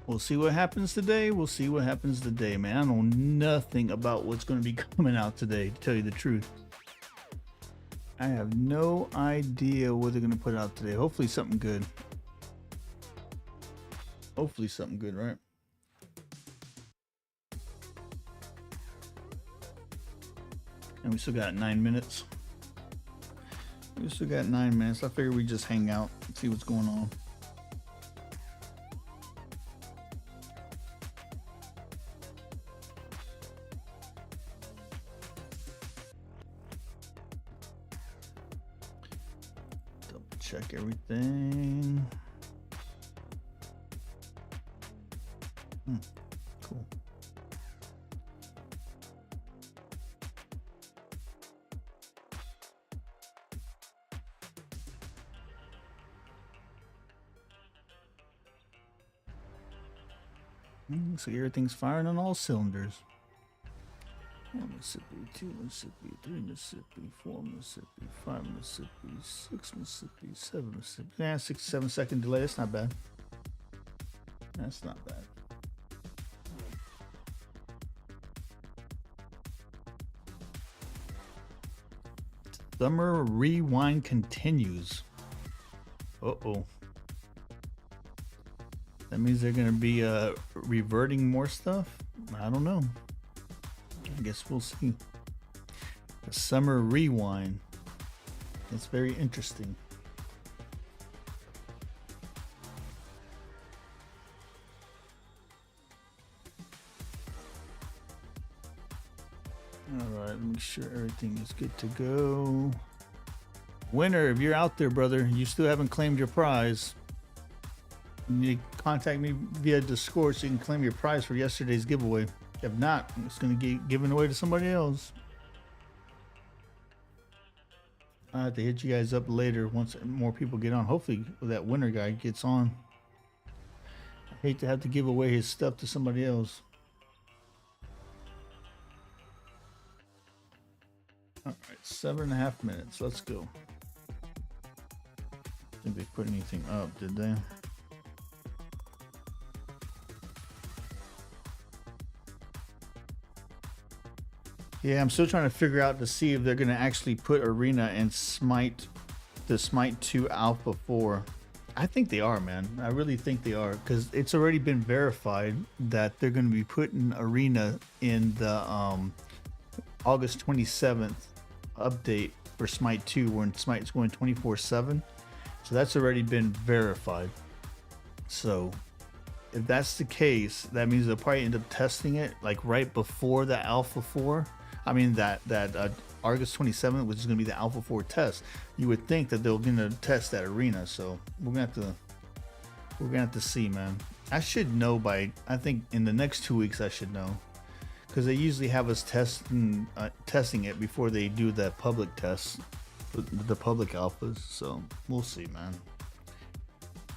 We'll see what happens today. We'll see what happens today, man. I know nothing about what's going to be coming out today, to tell you the truth. I have no idea what they're going to put out today. Hopefully something good. Hopefully something good, right? And we still got 9 minutes. We still got 9 minutes. I figure we just hang out and see what's going on. Double check everything. Cool. Looks like everything's firing on all cylinders. 1 Mississippi, 2 Mississippi, 3 Mississippi, 4 Mississippi, 5 Mississippi, 6 Mississippi, 7 Mississippi. Yeah, 6 to 7 second delay. That's not bad. That's not bad. Summer rewind continues. Uh-oh. That means they're gonna be reverting more stuff? I don't know. I guess we'll see. The summer rewind. It's very interesting. Alright, make sure everything is good to go. Winner, if you're out there, brother, you still haven't claimed your prize. You need to contact me via Discord so you can claim your prize for yesterday's giveaway. If not, it's going to get given away to somebody else. I have to hit you guys up later once more people get on. Hopefully that winner guy gets on. I hate to have to give away his stuff to somebody else. All right, 7.5 minutes. Let's go. Did they put anything up, did they? Yeah, I'm still trying to figure out to see if they're going to actually put Arena in Smite, the Smite 2 Alpha 4. I think they are, man. I really think they are, because it's already been verified that they're going to be putting Arena in the August 27th update for Smite 2, when Smite's going 24/7. So that's already been verified. So if that's the case, that means they'll probably end up testing it like right before the Alpha 4. I mean that August 27th, which is going to be the Alpha 4 test. You would think that they're going to test that Arena. So we're gonna have to see, man. I should know by, I think in the next 2 weeks I should know, because they usually have us testing it before they do the public tests, the public alphas. So we'll see, man.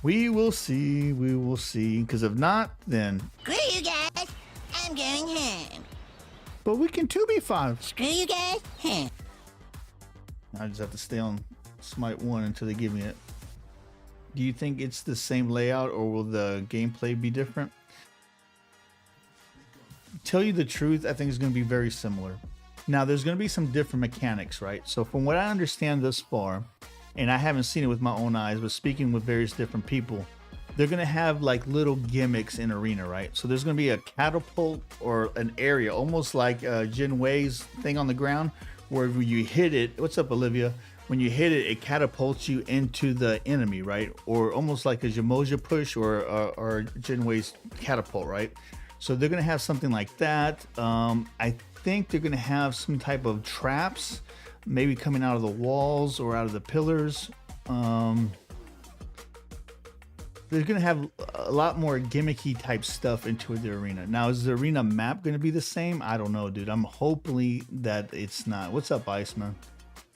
We will see. We will see. Because if not, then Screw you guys. I'm going home. But we can 2v5. Screw you guys. Home. I just have to stay on Smite 1 until they give me it. Do you think it's the same layout, or will the gameplay be different? Tell you the truth, I think it's going to be very similar. Now, there's going to be some different mechanics, right? So from what I understand thus far, and I haven't seen it with my own eyes, but speaking with various different people, they're going to have like little gimmicks in Arena, right? So there's going to be a catapult or an area, almost like Jin Wei's thing on the ground, where when you hit it, what's up, Olivia? When you hit it, it catapults you into the enemy, right? Or almost like a Jamoja push or Jin Wei's catapult, right? So they're going to have something like that. I think they're going to have some type of traps, maybe coming out of the walls or out of the pillars. They're going to have a lot more gimmicky type stuff into the Arena. Now, is the Arena map going to be the same? I don't know, dude. I'm hoping that it's not. What's up, Iceman?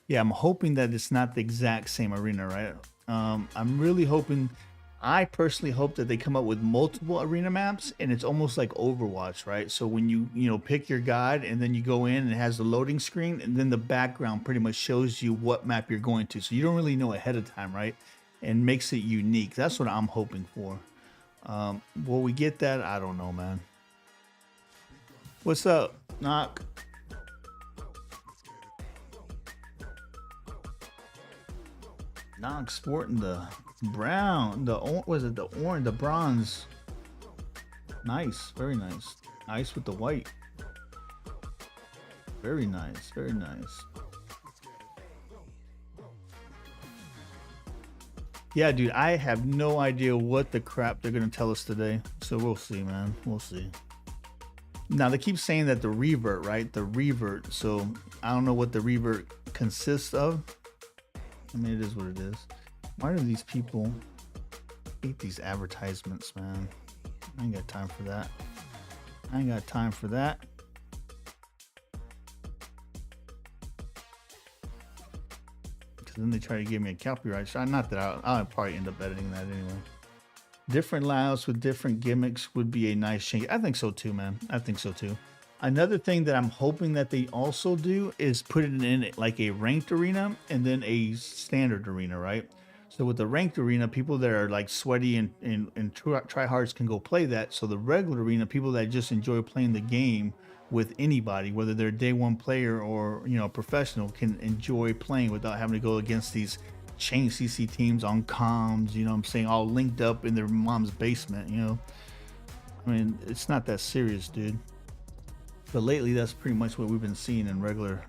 Yeah, I'm hoping that it's not the exact same Arena, right? I'm really hoping, I personally hope that they come up with multiple Arena maps, and it's almost like Overwatch, right? So when you pick your guide, and then you go in and it has the loading screen, and then the background pretty much shows you what map you're going to. So you don't really know ahead of time, right? And makes it unique. That's what I'm hoping for. Will we get that? I don't know, man. What's up, Knock? Knock sporting the brown, was it the orange, the bronze? Nice, very nice. Nice with the white. Very nice, very nice. Yeah, dude, I have no idea what the crap they're gonna tell us today. So we'll see, man. We'll see. Now they keep saying that the revert, right? The revert. So I don't know what the revert consists of. I mean, it is what it is. Why do these people hate these advertisements, man? I ain't got time for that. I ain't got time for that. Because then they try to give me a copyright shot. Not that I'll probably end up editing that anyway. Different layouts with different gimmicks would be a nice change. I think so too, man. I think so too. Another thing that I'm hoping that they also do is put it in like a ranked arena and then a standard arena, right? So with the ranked arena, people that are like sweaty and tryhards can go play that. So the regular arena, people that just enjoy playing the game with anybody, whether they're a day one player or, you know, professional, can enjoy playing without having to go against these chain CC teams on comms, you know what I'm saying, all linked up in their mom's basement, you know. I mean, it's not that serious, dude. But lately, that's pretty much what we've been seeing in regular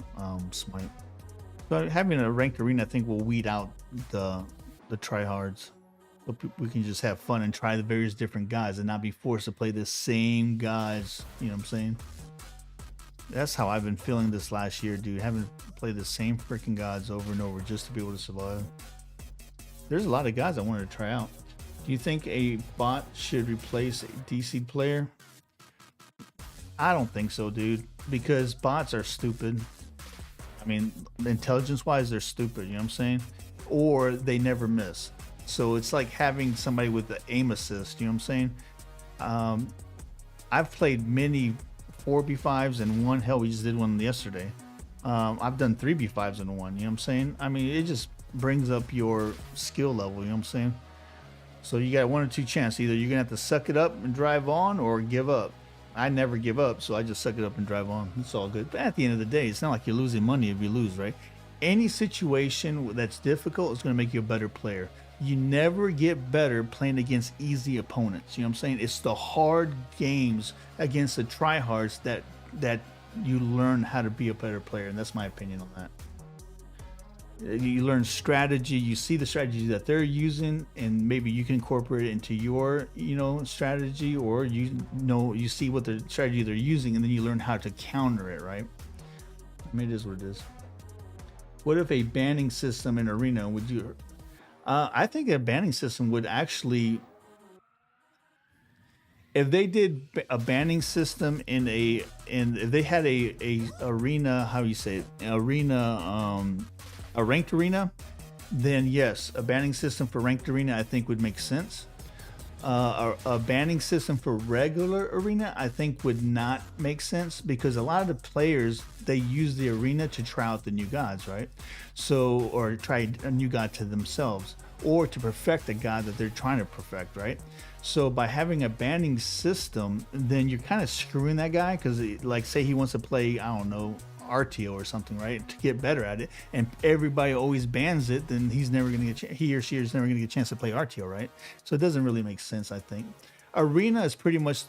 Smite. So having a ranked arena, I think, will weed out the tryhards. So we can just have fun and try the various different guys and not be forced to play the same guys. You know what I'm saying? That's how I've been feeling this last year, dude. Having played the same freaking gods over and over just to be able to survive. There's a lot of guys I wanted to try out. Do you think a bot should replace a DC player? I don't think so, dude, because bots are stupid. I mean, intelligence-wise, they're stupid, you know what I'm saying? Or they never miss. So it's like having somebody with the aim assist, you know what I'm saying? I've played many 4B5s and one, hell, we just did one yesterday. I've done 3B5s in one, you know what I'm saying? I mean, it just brings up your skill level, you know what I'm saying? So you got one or two chances. Either you're going to have to suck it up and drive on or give up. I never give up, so I just suck it up and drive on. It's all good. But at the end of the day, it's not like you're losing money if you lose, right? Any situation that's difficult is going to make you a better player. You never get better playing against easy opponents. You know what I'm saying? It's the hard games against the tryhards that you learn how to be a better player, and that's my opinion on that. You learn strategy, you see the strategy that they're using, and maybe you can incorporate it into your, you know, strategy, or you see what the strategy they're using, and then you learn how to counter it, right? I mean, it is what it is. What if a banning system in arena would you? I think a banning system would actually, if they did a banning system and if they had a arena, how do you say it, arena, a ranked arena, then yes, a banning system for ranked arena I think would make sense. A banning system for regular arena I think would not make sense, because a lot of the players, they use the arena to try out the new gods, right? So, or try a new god to themselves, or to perfect a god that they're trying to perfect, right? So by having a banning system, then you're kind of screwing that guy, because like, say he wants to play, I don't know, RTO or something, right, to get better at it, and everybody always bans it, then he's never going to get he or she is never going to get a chance to play RTO, right? So it doesn't really make sense. I think arena is pretty much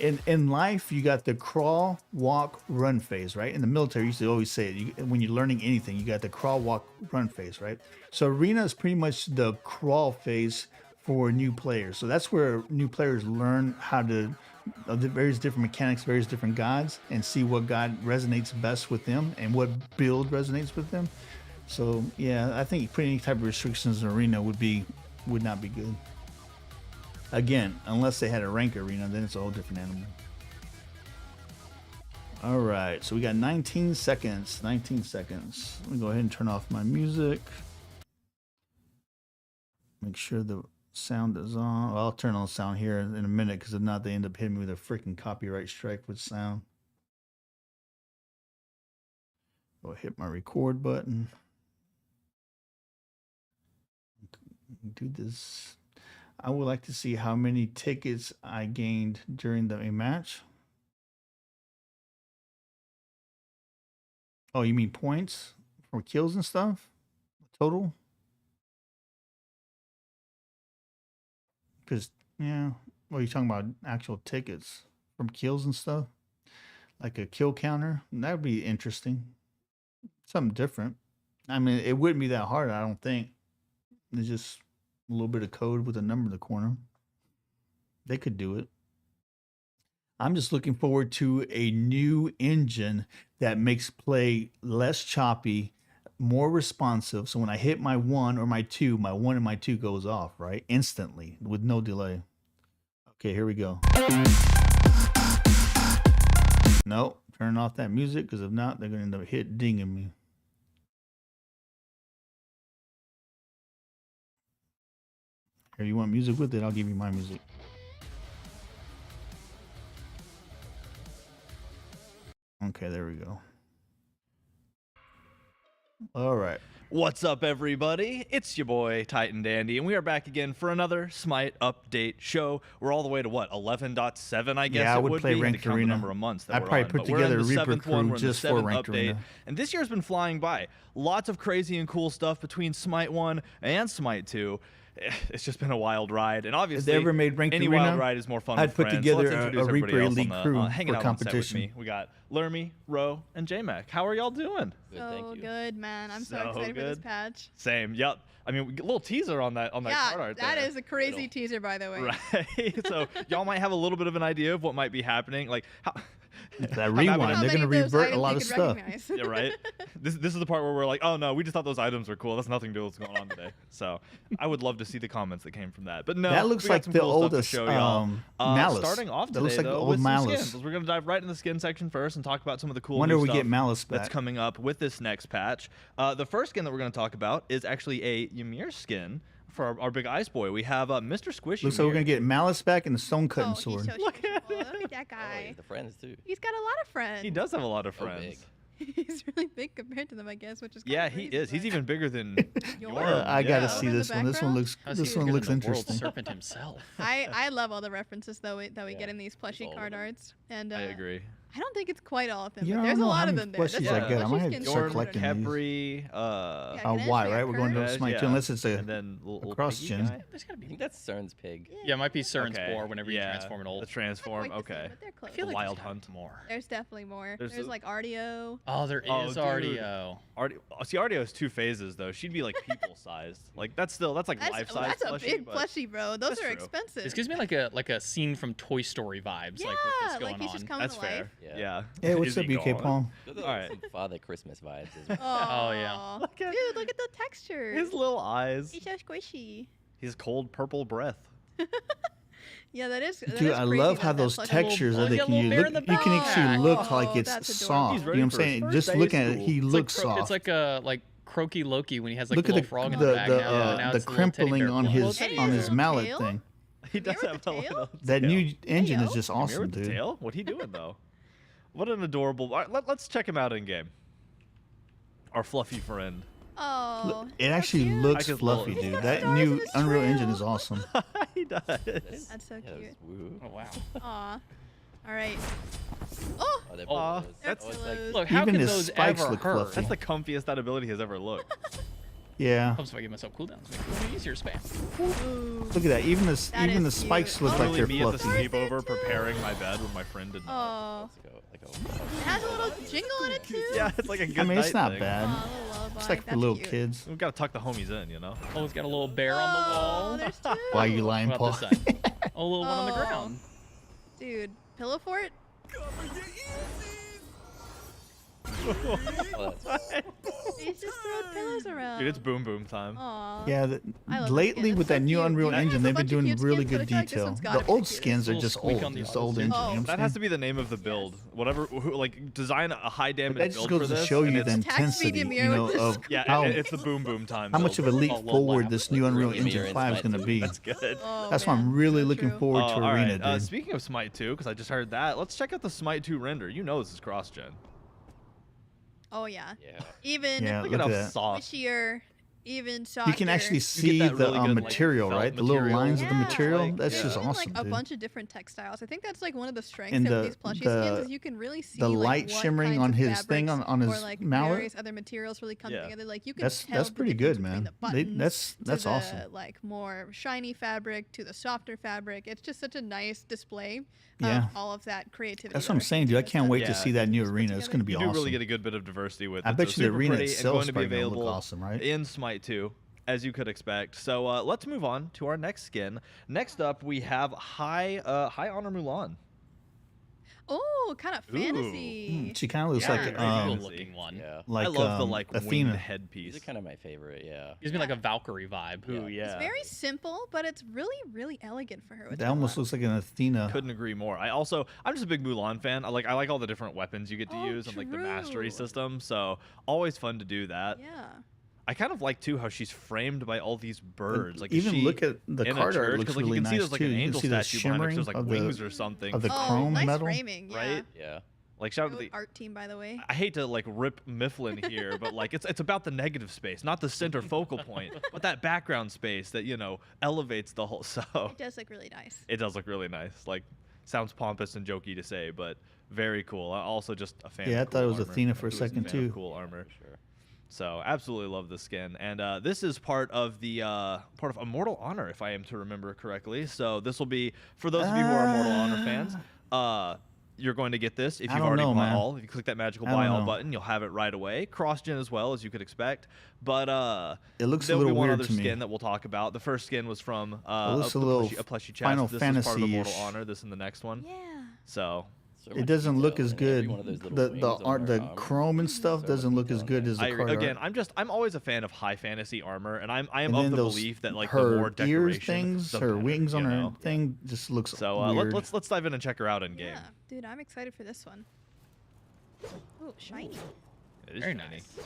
in life, you got the crawl, walk, run phase, right? In the military, you used to always say it, when you're learning anything, you got the crawl, walk, run phase, right? So arena is pretty much the crawl phase for new players. So that's where new players learn how to the various different mechanics, various different gods, and see what god resonates best with them and what build resonates with them. So yeah, I think putting any type of restrictions in arena would not be good. Again, unless they had a rank arena, then it's a whole different animal. All right, so we got 19 seconds. 19 seconds. Let me go ahead and turn off my music. Make sure the sound is on. Well, I'll turn on sound here in a minute, because if not, they end up hitting me with a freaking copyright strike with sound. Go hit my record button. Do this. I would like to see how many tickets I gained during the match. Oh, you mean points for kills and stuff? Total? Because, yeah. What are you talking about? Actual tickets from kills and stuff? Like a kill counter? That would be interesting. Something different. I mean, it wouldn't be that hard, I don't think. It's just a little bit of code with a number in the corner. They could do it. I'm just looking forward to a new engine that makes play less choppy, more responsive. So when I hit my 1 or my 2, my 1 and my 2 goes off, right? Instantly with no delay. Okay, here we go. Nope, turn off that music because if not, they're going to end up dinging me. Here, you want music with it? I'll give you my music. Okay, there we go. All right. What's up, everybody? It's your boy, Titan Dandy, and we are back again for another Smite update show. We're all the way to, what, 11.7, I guess Yeah, I it would play be. Ranked To count the Arena. number of months that I'd we're probably on. put But we're in together a the Reaper 7th one, crew we're in the just for 7th Ranked update. Arena. And this year's been flying by. Lots of crazy and cool stuff between Smite 1 and Smite 2. It's just been a wild ride, and obviously, ever made Ranked any Arena? wild ride is more fun I'd with put friends. together So let's a introduce everybody Reaper else Elite on the, crew hanging for out on set with competition. me. We got Lermy, Ro, and J-Mac. How are y'all doing? Good, So thank you. good, man. I'm so So excited for this good. patch. Same. Yep. I mean, we get a little teaser on that card Yeah, art that there. is a crazy Little. teaser, by the way. Right. So y'all might have a little bit of an idea of what might be happening. Like how That rewind, How they're many going to of those revert a items lot you of could stuff. recognize? yeah, right. This is the part where we're like, oh no, we just thought those items were cool. That's nothing to do with what's going on today. So I would love to see the comments that came from that. But no, That looks we got like some the cool stuff to oldest show y'all. Malice. Starting off That today, looks like the though, old with some Malice. skins. We're gonna dive right in the skin section first and talk about some of the cool Wonder new we stuff get Malice that's back. coming up with this next patch. The first skin that we're gonna talk about is actually a Ymir skin for our big ice boy. We have Mr. Squishy. Looks like we're going to get Malice back and the stone cutting Oh, he's sword. so Look at cool. Look at that Oh, guy. wait, the friends too. He's got a lot of friends. He does have a lot of So friends. big. He's really big compared to them, I guess, which is kinda Yeah, he crazy, is. He's but- even bigger than Yours? I got to Yeah. see In the this one. This one background? looks How's this he one bigger looks than the world interesting. serpent himself. I love all the references though that we get Yeah, in these plushie all card of them. arts, and I agree. I don't think it's quite all of them, Yeah, but I there's don't a know lot how of many them there. plushies I There's get. some I might have plushie to skins start for collecting Florida. these. Khepri, Yeah, Ganesh, Y, we right? got We're going to Kurt. Smite Yeah. 2 unless it's a and then little cross piggy gen. guy? There's gotta be. I think that's CERN's pig. Yeah, it might be CERN's Okay, boar whenever you yeah, transform an old. The Not transform. quite the same, Okay. but they're close. like Wild there's Hunt. more. There's definitely more. There's There's a- like RDO. Oh, there Oh, is dude. RDO. See, Ardio has 2 phases though. She'd be like people sized. Like that's like life size. That's a plushie, big but- plushie, bro. Those That's are true. expensive. This gives me like a scene from Toy Story vibes. yeah, like with this going like he's on. just coming That's to life. fair. Yeah. Yeah. Hey, what's Is up, he UK gone? Paul? Those All are right. some Father Christmas vibes as well. Oh yeah. Look at- Dude, look at the texture. His little eyes. He's so squishy. His cold purple breath. Yeah, that is. Dude, I love how those textures are. They can you bear look. in the You can actually back. look like Oh, it's that's soft. He's You ready know what I'm for his saying? first Just day of looking at it, school. he It's looks soft. It's like a Croaky Loki when he has like Look the at little frog in the bag. now the it's a little teddy crimpling bear on blood. his Eddie on has a his little mallet tail? thing. He does Ymir have with a a tail? little That tail. new engine is Tail? just Ymir awesome, with the dude. tail? What he doing though? What an adorable. All right, let's check him out in game. Our fluffy friend. Oh. It actually cute. looks I can fluffy, look. dude. got That stars in new his Unreal trail. Engine is awesome. He does. That's so Yeah, cute. woo. Oh wow. Aw. All right. Oh. Oh, they're Aw, pillows. that's- Oh, it's like Look, how Even can his those spikes ever look hurt? fluffy. That's the comfiest that ability has ever looked. Yeah. Helps if I give myself cooldowns. Make it a little easier spam. Ooh. Look at that. Even That even the is spikes cute. look Oh, like they're me at the fluffy. sleepover preparing my bed when my friend did not. Oh. let's go. Like It has a little jingle in it too. Yeah, it's like a good I mean, it's night not thing. bad. Aw, a little lullaby. It's like for That's little cute. kids. We've got to tuck the homies in, you know. Oh, it's got a little bear on the Oh, wall. there's two. Why are you lying, What Paul? about this side? Oh, a little one on the Oh. ground. Dude, pillow fort? Oh, that's He's just throwing pillows around. Dude, it's boom boom time. Aw. Yeah, I love lately this skin. with It's so that new cute. Unreal You know, Engine, there's a they've been bunch of doing cute really skins, but good I feel like this detail. one's gotta The be old the cutest. skins are Little just squeak old. on the It's the other old side. engine. You know Oh. what I'm That saying? has to be the name of the build. Whatever, like design a high damage That just build goes for to this. show and you the it's- Attack speed intensity, Ymir you know, with this of Yeah, how it's the boom boom time. how much of a build. leap Oh, little forward laugh. this new Unreal Ymir Engine in 5 is Smite going to 2. be. That's good. Oh, That's why man. I'm really So looking true. forward to all Arena, right. dude. Speaking of Smite 2, because I just heard that, let's check out the Smite 2 render. You know this is cross-gen. Oh yeah. yeah. Even Yeah, Look look at at how that. soft. squishier even softer. You can actually see that the really good, like, material, felt right? The little material. lines of the Yeah. material. Like, That's yeah. just Even, awesome, like a dude. bunch of different textiles. I think that's like one of the strengths And of the- these plushie the- skins is you can really see the like, light what shimmering kinds on of his thing, fabrics on his or like mallet. various other materials really come Yeah. together. Like you can That's tell the pretty difference good, between man. The buttons That's to awesome. the, like more shiny fabric to the softer fabric. It's just such a nice display Yeah. of all of that creativity. That's that what I'm our saying, dude. I team has can't done. wait Yeah. to see that new Put arena. It's together. going to be You awesome. do really get a good bit of diversity with I it. bet so you the super arena pretty and itself going is to be probably going to available look awesome, right? in Smite 2, as you could expect. So let's move on to our next skin. Next up, we have High Honor Mulan. Oh, kind of fantasy. She kind of looks Yeah, like very Cool fantasy. looking one. Yeah. like I love the Athena. winged These headpiece. are kind of my favorite. Yeah. Gives me like a Valkyrie vibe. Ooh, yeah. It's very simple, but it's really, really elegant for her. Which That I almost love. looks like an Athena. Couldn't agree more. I'm just a big Mulan fan. I like all the different weapons you get to Oh, use and like the mastery true. system. So always fun to do that. Yeah. I kind of like too how she's framed by all these birds. Like Even is she look at the in a card art church? looks 'Cause, like, really you can see nice there's like too. an You can angel see the statue behind her. 'Cause shimmering there's like of wings the or something, of the Oh, chrome nice metal. framing. Yeah. right? Yeah. Like shout out to Good the. art team, by the way. I hate to like rip Mifflin here, but like it's about the negative space, not the center focal point, but that background space that elevates the whole. So It does look really nice. it does look really nice. Like sounds pompous and jokey to say, but very cool. I'm also just a fan. Yeah, of I thought cool it was armor. Athena for a Who isn't second, fan of too. Cool armor. For sure. So absolutely love the skin, and this is part of the part of Immortal Honor, if I am to remember correctly. So this will be for those of you who are Immortal Honor fans. You're going to get this if I you've don't already know, bought man. all. If you click that magical I buy don't all know. button, you'll have it right away. Cross-gen as well, as you could expect. But It looks a there'll be little one weird other to me. skin that we'll talk about. The first skin was from looks a the little plushie chest. Final This is part of Immortal Fantasy-ish. Honor. This and the next one. Yeah. So So It much doesn't look detail as in every good. one of those little The wings the on art, their the armor. chrome and stuff So doesn't much look as detail good in as I the agree. card Again, art. I'm always a fan of high fantasy armor, and I am And of then the those belief that like her the more ears decoration, things, the her better, wings on you her know? thing just looks So weird. let's dive in and check her out in game. Yeah. Dude, I'm excited for this one. Oh, shiny. It is Very shiny. nice.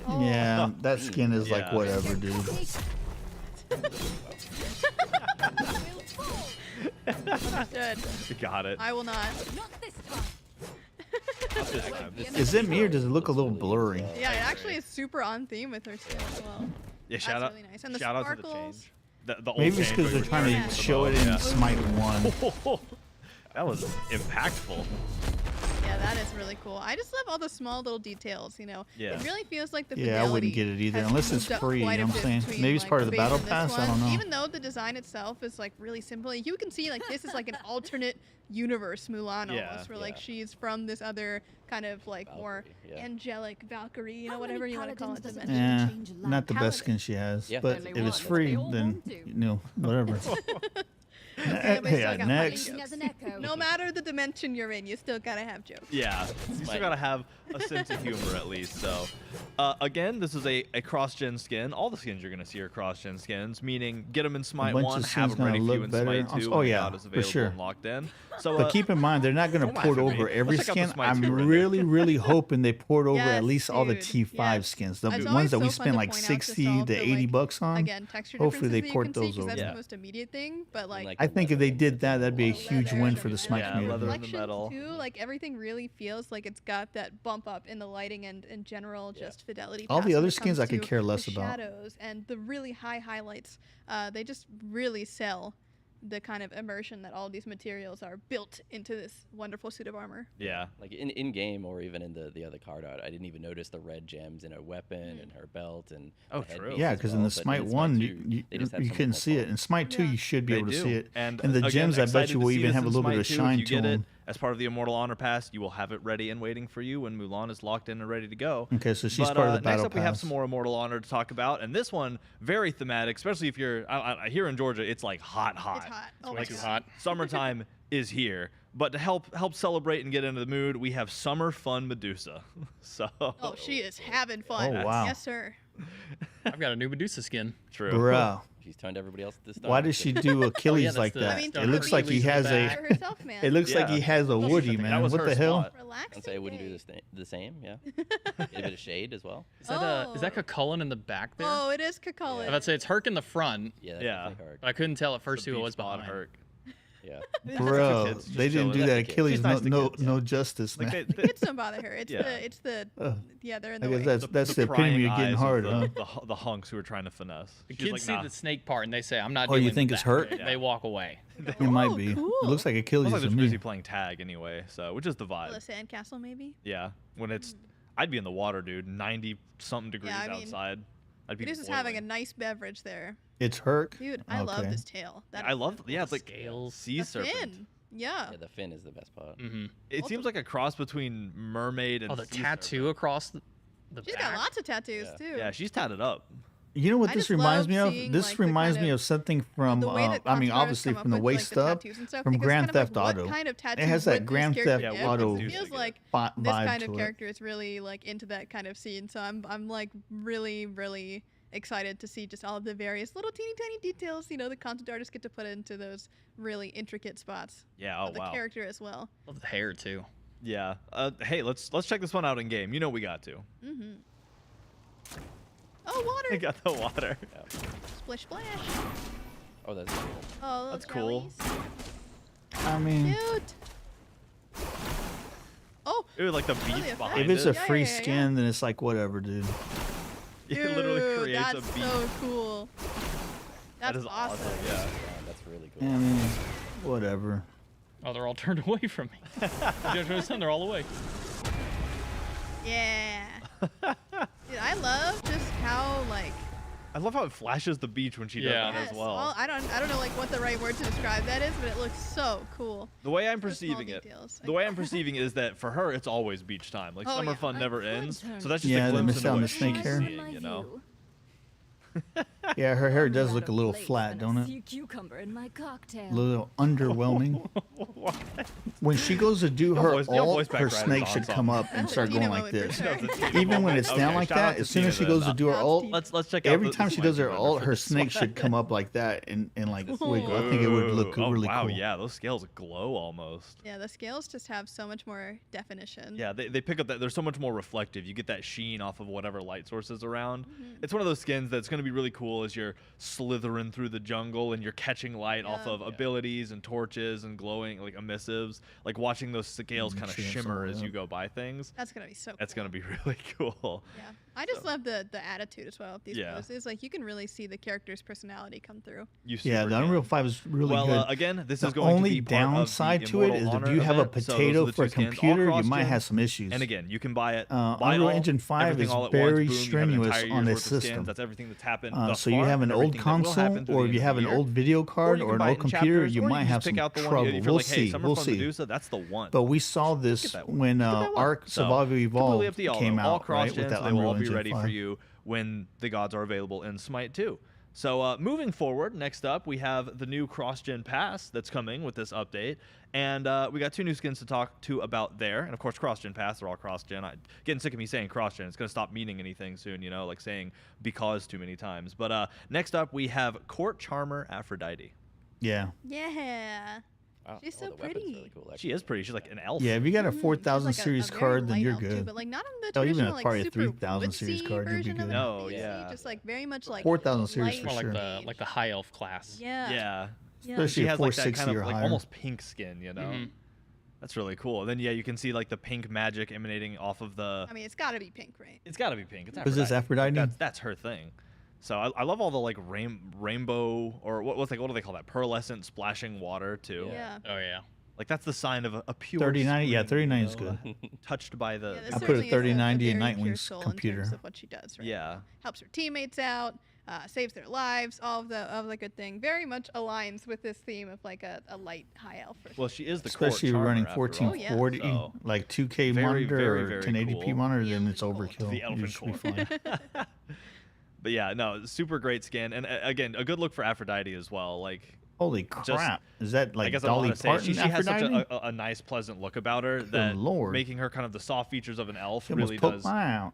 Oh. Yeah, that skin is like Yeah. whatever, dude. Understood. Got it. I will not. Is it me or does it look a little blurry? Yeah, it actually is super on theme with her skin as well. Yeah, That's shout out, really nice. And the shout out to the sparkles. change. The old Maybe it's change because they're where trying Yeah. to show it in Yeah. Smite 1. That was impactful. Yeah, that is really cool. I just love all the small little details, you know. Yeah. It really feels like the Yeah, I wouldn't fidelity get it either, has unless it's moved up free, you quite a know what I'm bit saying? between, Maybe it's like, part of the base battle and this pass, I one. don't know. Even though the design itself is like really simple, you can see like this is like an alternate universe Mulan Yeah. almost, where like Yeah. she's from this other kind of like more Valkyrie, yeah. angelic Valkyrie, you know, How many whatever you want to call it. paladins does it dimension. take? Yeah, Change a not the life. best skin she has. Yeah. But Only if it's one. free, They all then, want to. whatever. Yeah, but still Yeah, got next. funny As jokes. an echo. No matter the dimension you're in, you still gotta have jokes. Yeah, you still Smite. gotta have a sense of humor at least. So, again, this is a cross-gen skin. All the skins you're gonna see are cross-gen skins, meaning get them in Smite bunch 1, of have skins them gonna ready for look you in better. Smite Oh, 2. oh, when yeah, God is for available sure. and locked in. So, But keep in mind, they're not going don't to laugh port at me. over every Let's check out the skin. Smite 2 I'm right really, really hoping they port over Yes, at least all the dude, T5 yes. skins. The It's ones always that we so fun spend to like point out 60 all to the, 80 like, bucks on. Again, texture Hopefully they differences that you port can see, those 'cause that's over. the most immediate thing, but like I think if they did that, that'd be a the huge leather win and for the everything. Smite Yeah, community. leather in the Reflections metal. too, like everything really feels like it's got that bump up in the lighting and in general just fidelity. All the pass when other it skins comes I could to care less the about. shadows and the really high highlights. They just really sell the kind of immersion that all these materials are built into this wonderful suit of armor. yeah, Like in game or even in the other card art, I didn't even notice the red gems in her weapon and her belt and Oh, the true. headpiece Yeah, as because well, in the but Smite 1, 2, they just had you so much couldn't more see it. fun. In Smite 2, Yeah. you should be they able to do. see it. And the again, gems, I bet excited you to will see even this have a in little bit of Smite 2. shine If to you get it them. as part of the Immortal Honor Pass, you will have it ready and waiting for you when Mulan is locked in and ready to go. Okay, so she's But, part of the next battle up, we have pass. some more Immortal Honor to talk about, and this one very thematic, especially if you're here in Georgia. It's like hot. It's hot. Oh my Way too God. hot. Summertime is here, but to help celebrate and get into the mood, we have Summer Fun Medusa. So Oh, she is having fun. Oh, wow. Yes, sir. I've got a new Medusa skin. true. Bro, She's turned everybody else to stone. why does she do Achilles that's like the- that? I mean, It looks like he Achilles has in the a. back. For herself, man. It looks like he Yeah. has a Well, Woody, that man. was What her the hell? spot. Relax. And say I wouldn't do the same. Yeah. A bit of shade as well. Is that Cucullin in the back there? Oh, it is Cucullin. I was about to say it's Herc in the front, Yeah. That's Yeah. definitely her. but I couldn't tell at first The who it beach was spot behind. Herc. Yeah. Bro, kids just they didn't do chilling. that. She's Achilles, nice to no kids. no justice, Like man. Kids don't bother her. It's Yeah. yeah, they're in I the way. guess that's the epitome of getting prying hard, eyes huh? of the hunks who are trying to finesse. The She's kids like, see nah. the snake part and they say, "I'm not." Oh, you dealing think with it's that." hurt? They walk away. It might Oh, be. cool. It looks like Looks Achilles like to they're me. busy playing tag anyway, so which is the vibe. The sandcastle, maybe. Yeah, when it's, I'd be in the water, dude. 90 something degrees I mean, outside. I'd be. It is just having a boiling. nice beverage there, It's Herc. dude. I love Okay. this tail. That I love. Yeah, it's like Scales. sea the serpent. fin. Yeah. Yeah, the fin is the best part. Mm-hmm. It seems like a cross between mermaid and. Oh, the sea tattoo serpent. across the She's back. got lots of tattoos Yeah. too. Yeah, she's tatted up. You know what I this just reminds love me of? seeing, This like, the reminds kind me of- of something from, the way that I mean, Contours obviously come from the up with, waist like, the up, tattoos and stuff, from because Grand kind of, Theft like, Auto. What kind of It tattoos has would that this Grand character Theft get? Yeah, Auto It feels like vibe this kind to of it. character is really like into that kind of scene. So I'm like really excited to see just all of the various little teeny tiny details. You know, the concept artists get to put into those really intricate spots. Yeah. Oh of the wow. character as well. Love the hair too. Yeah. Hey, let's check this one out in game. You know we got to. Mm-hmm. Oh, I water! got the water. Splish splash! Oh, that's cool. Oh, That's cool. jellies. I mean, Cute. Oh, Ooh, like the the beach effect. behind if it's a it. Yeah, free yeah, yeah. skin, then it's like whatever, dude. It literally dude, creates that's a beach. so cool. That That's is awesome. Yeah, Yeah. that's really cool. I mean, whatever. Oh, they're all turned away from me. They're all away. Yeah. Dude, I love just how like I love how it flashes the beach when she does Yeah. that yes, as well. I don't know like what the right word to describe that is, but it looks so cool. The way I'm The small perceiving it, details. the way I'm perceiving it is that for her, it's always beach time. Like Oh, summer yeah. fun never could ends. turn So that's just Yeah, a they glimpse missed into out on what the snake she's hair. seeing, you know. Yeah, her hair does look a little flat, don't it? Sea cucumber in my cocktail. A little underwhelming. When she goes to do her voice- your ult, voice back her rider snake is should awesome. come up and That's a start Tina going like moment for this. sure. Even when it's down Okay, like shout out that, to as soon as she Tina goes to then. do her Shout out to ult, Tina. Let's check out every the time she Smite does her render ult, for her this snake one. should come up like that and like wiggle. I think it would look Oh, really wow, cool. yeah, those scales glow almost. Yeah, the scales just have so much more definition. Yeah, they pick up that they're so much more reflective. You get that sheen off of whatever light source is around. It's one of those skins that's going to be really cool as you're slithering through the jungle and you're catching light off Yeah. of abilities and torches and glowing like emissives. Like watching those scales kind of Chance shimmer all as that. you go by things. That's gonna be so That's cool. going to be really cool. Yeah. I just love the attitude as well of these Yeah. poses. Like you can really see the character's personality come through. You Yeah, super the can. Unreal 5 is really well, good. again, this The is going only to be part of the downside to it Immortal is if Honor you have a event. So those are potato the for a two skins, all computer, you might cross-gen. have some issues. And again, you can buy it. buy Unreal all, Engine 5 everything is all at very once, boom, you have an strenuous entire on year's this worth of skins. system. That's everything that's happened. thus So you far, have an old everything that will console, happen through or the if you end have of an the old year. video Or card you or can an buy old it in computer, chapters, you or might can have just pick some out the one trouble. if you're We'll like, hey, see. Summer We'll Fun see. Medusa, that's the one. But we saw this that one. when Look at that one. Ark So, Survival completely Evolved up to y'all, came though. All out, right? cross-gen, With that so they will Unreal all be Engine ready 5. for you when the gods are available in Smite 2. So moving forward, next up we have the new cross-gen pass that's coming with this update, and we got 2 new skins to talk to about there. And of course, cross-gen pass, they're all cross-gen. I'm getting sick of me saying cross-gen. It's gonna stop meaning anything soon, you know, like saying because too many times. But next up we have Court Charmer Aphrodite. Yeah. Yeah. Wow. She's Oh, so the weapon's pretty. really cool, She is pretty. She's like an elf. Yeah, if you got a Mhm. She's 4,000 like a series very card, then light you're elf, too, good. but like not on the Oh, even traditional, a- like, probably a super 3,000 series woodsy card, you'd be version of good. it No, that you see, yeah. just like very much like 4,000 series light for More sure. like the high elf class. Yeah. Yeah. Yeah. Especially She a has like that 460 kind or of like higher. almost pink skin, you know. Mhm. That's really cool. And then yeah, you can see like the pink magic emanating off of the. I mean, it's got to be pink, right? It's got to be pink. It's Was this Aphrodite? That's her thing. So I love all the like rainbow or what do they call that? Pearlescent splashing water too. Yeah. Oh yeah. Like that's the sign of a pure 3090, yeah, spring, 3090 you is know, good. touched by the. Yeah, the this I put a certainly is 3090 in very pure Nightwing's soul computer. In terms of what she does, right? Yeah. Helps her teammates out, saves their lives, all of the good thing. Very much aligns with this theme of like a light high elf. or Well, she is the court Especially charmer running after all. 1440, So, like 2K Very, monitor very, or very 1080p cool. monitor, The then it's Elven Court. overkill. The You Elven should be Court. fine. But yeah, no, super great skin, and again, a good look for Aphrodite as well. Like Holy crap! Is that like I guess I Dolly want to say Parton she has such Aphrodite? a nice, pleasant look about her that Lord. making her kind of the soft features of an elf She almost really poked does. my eye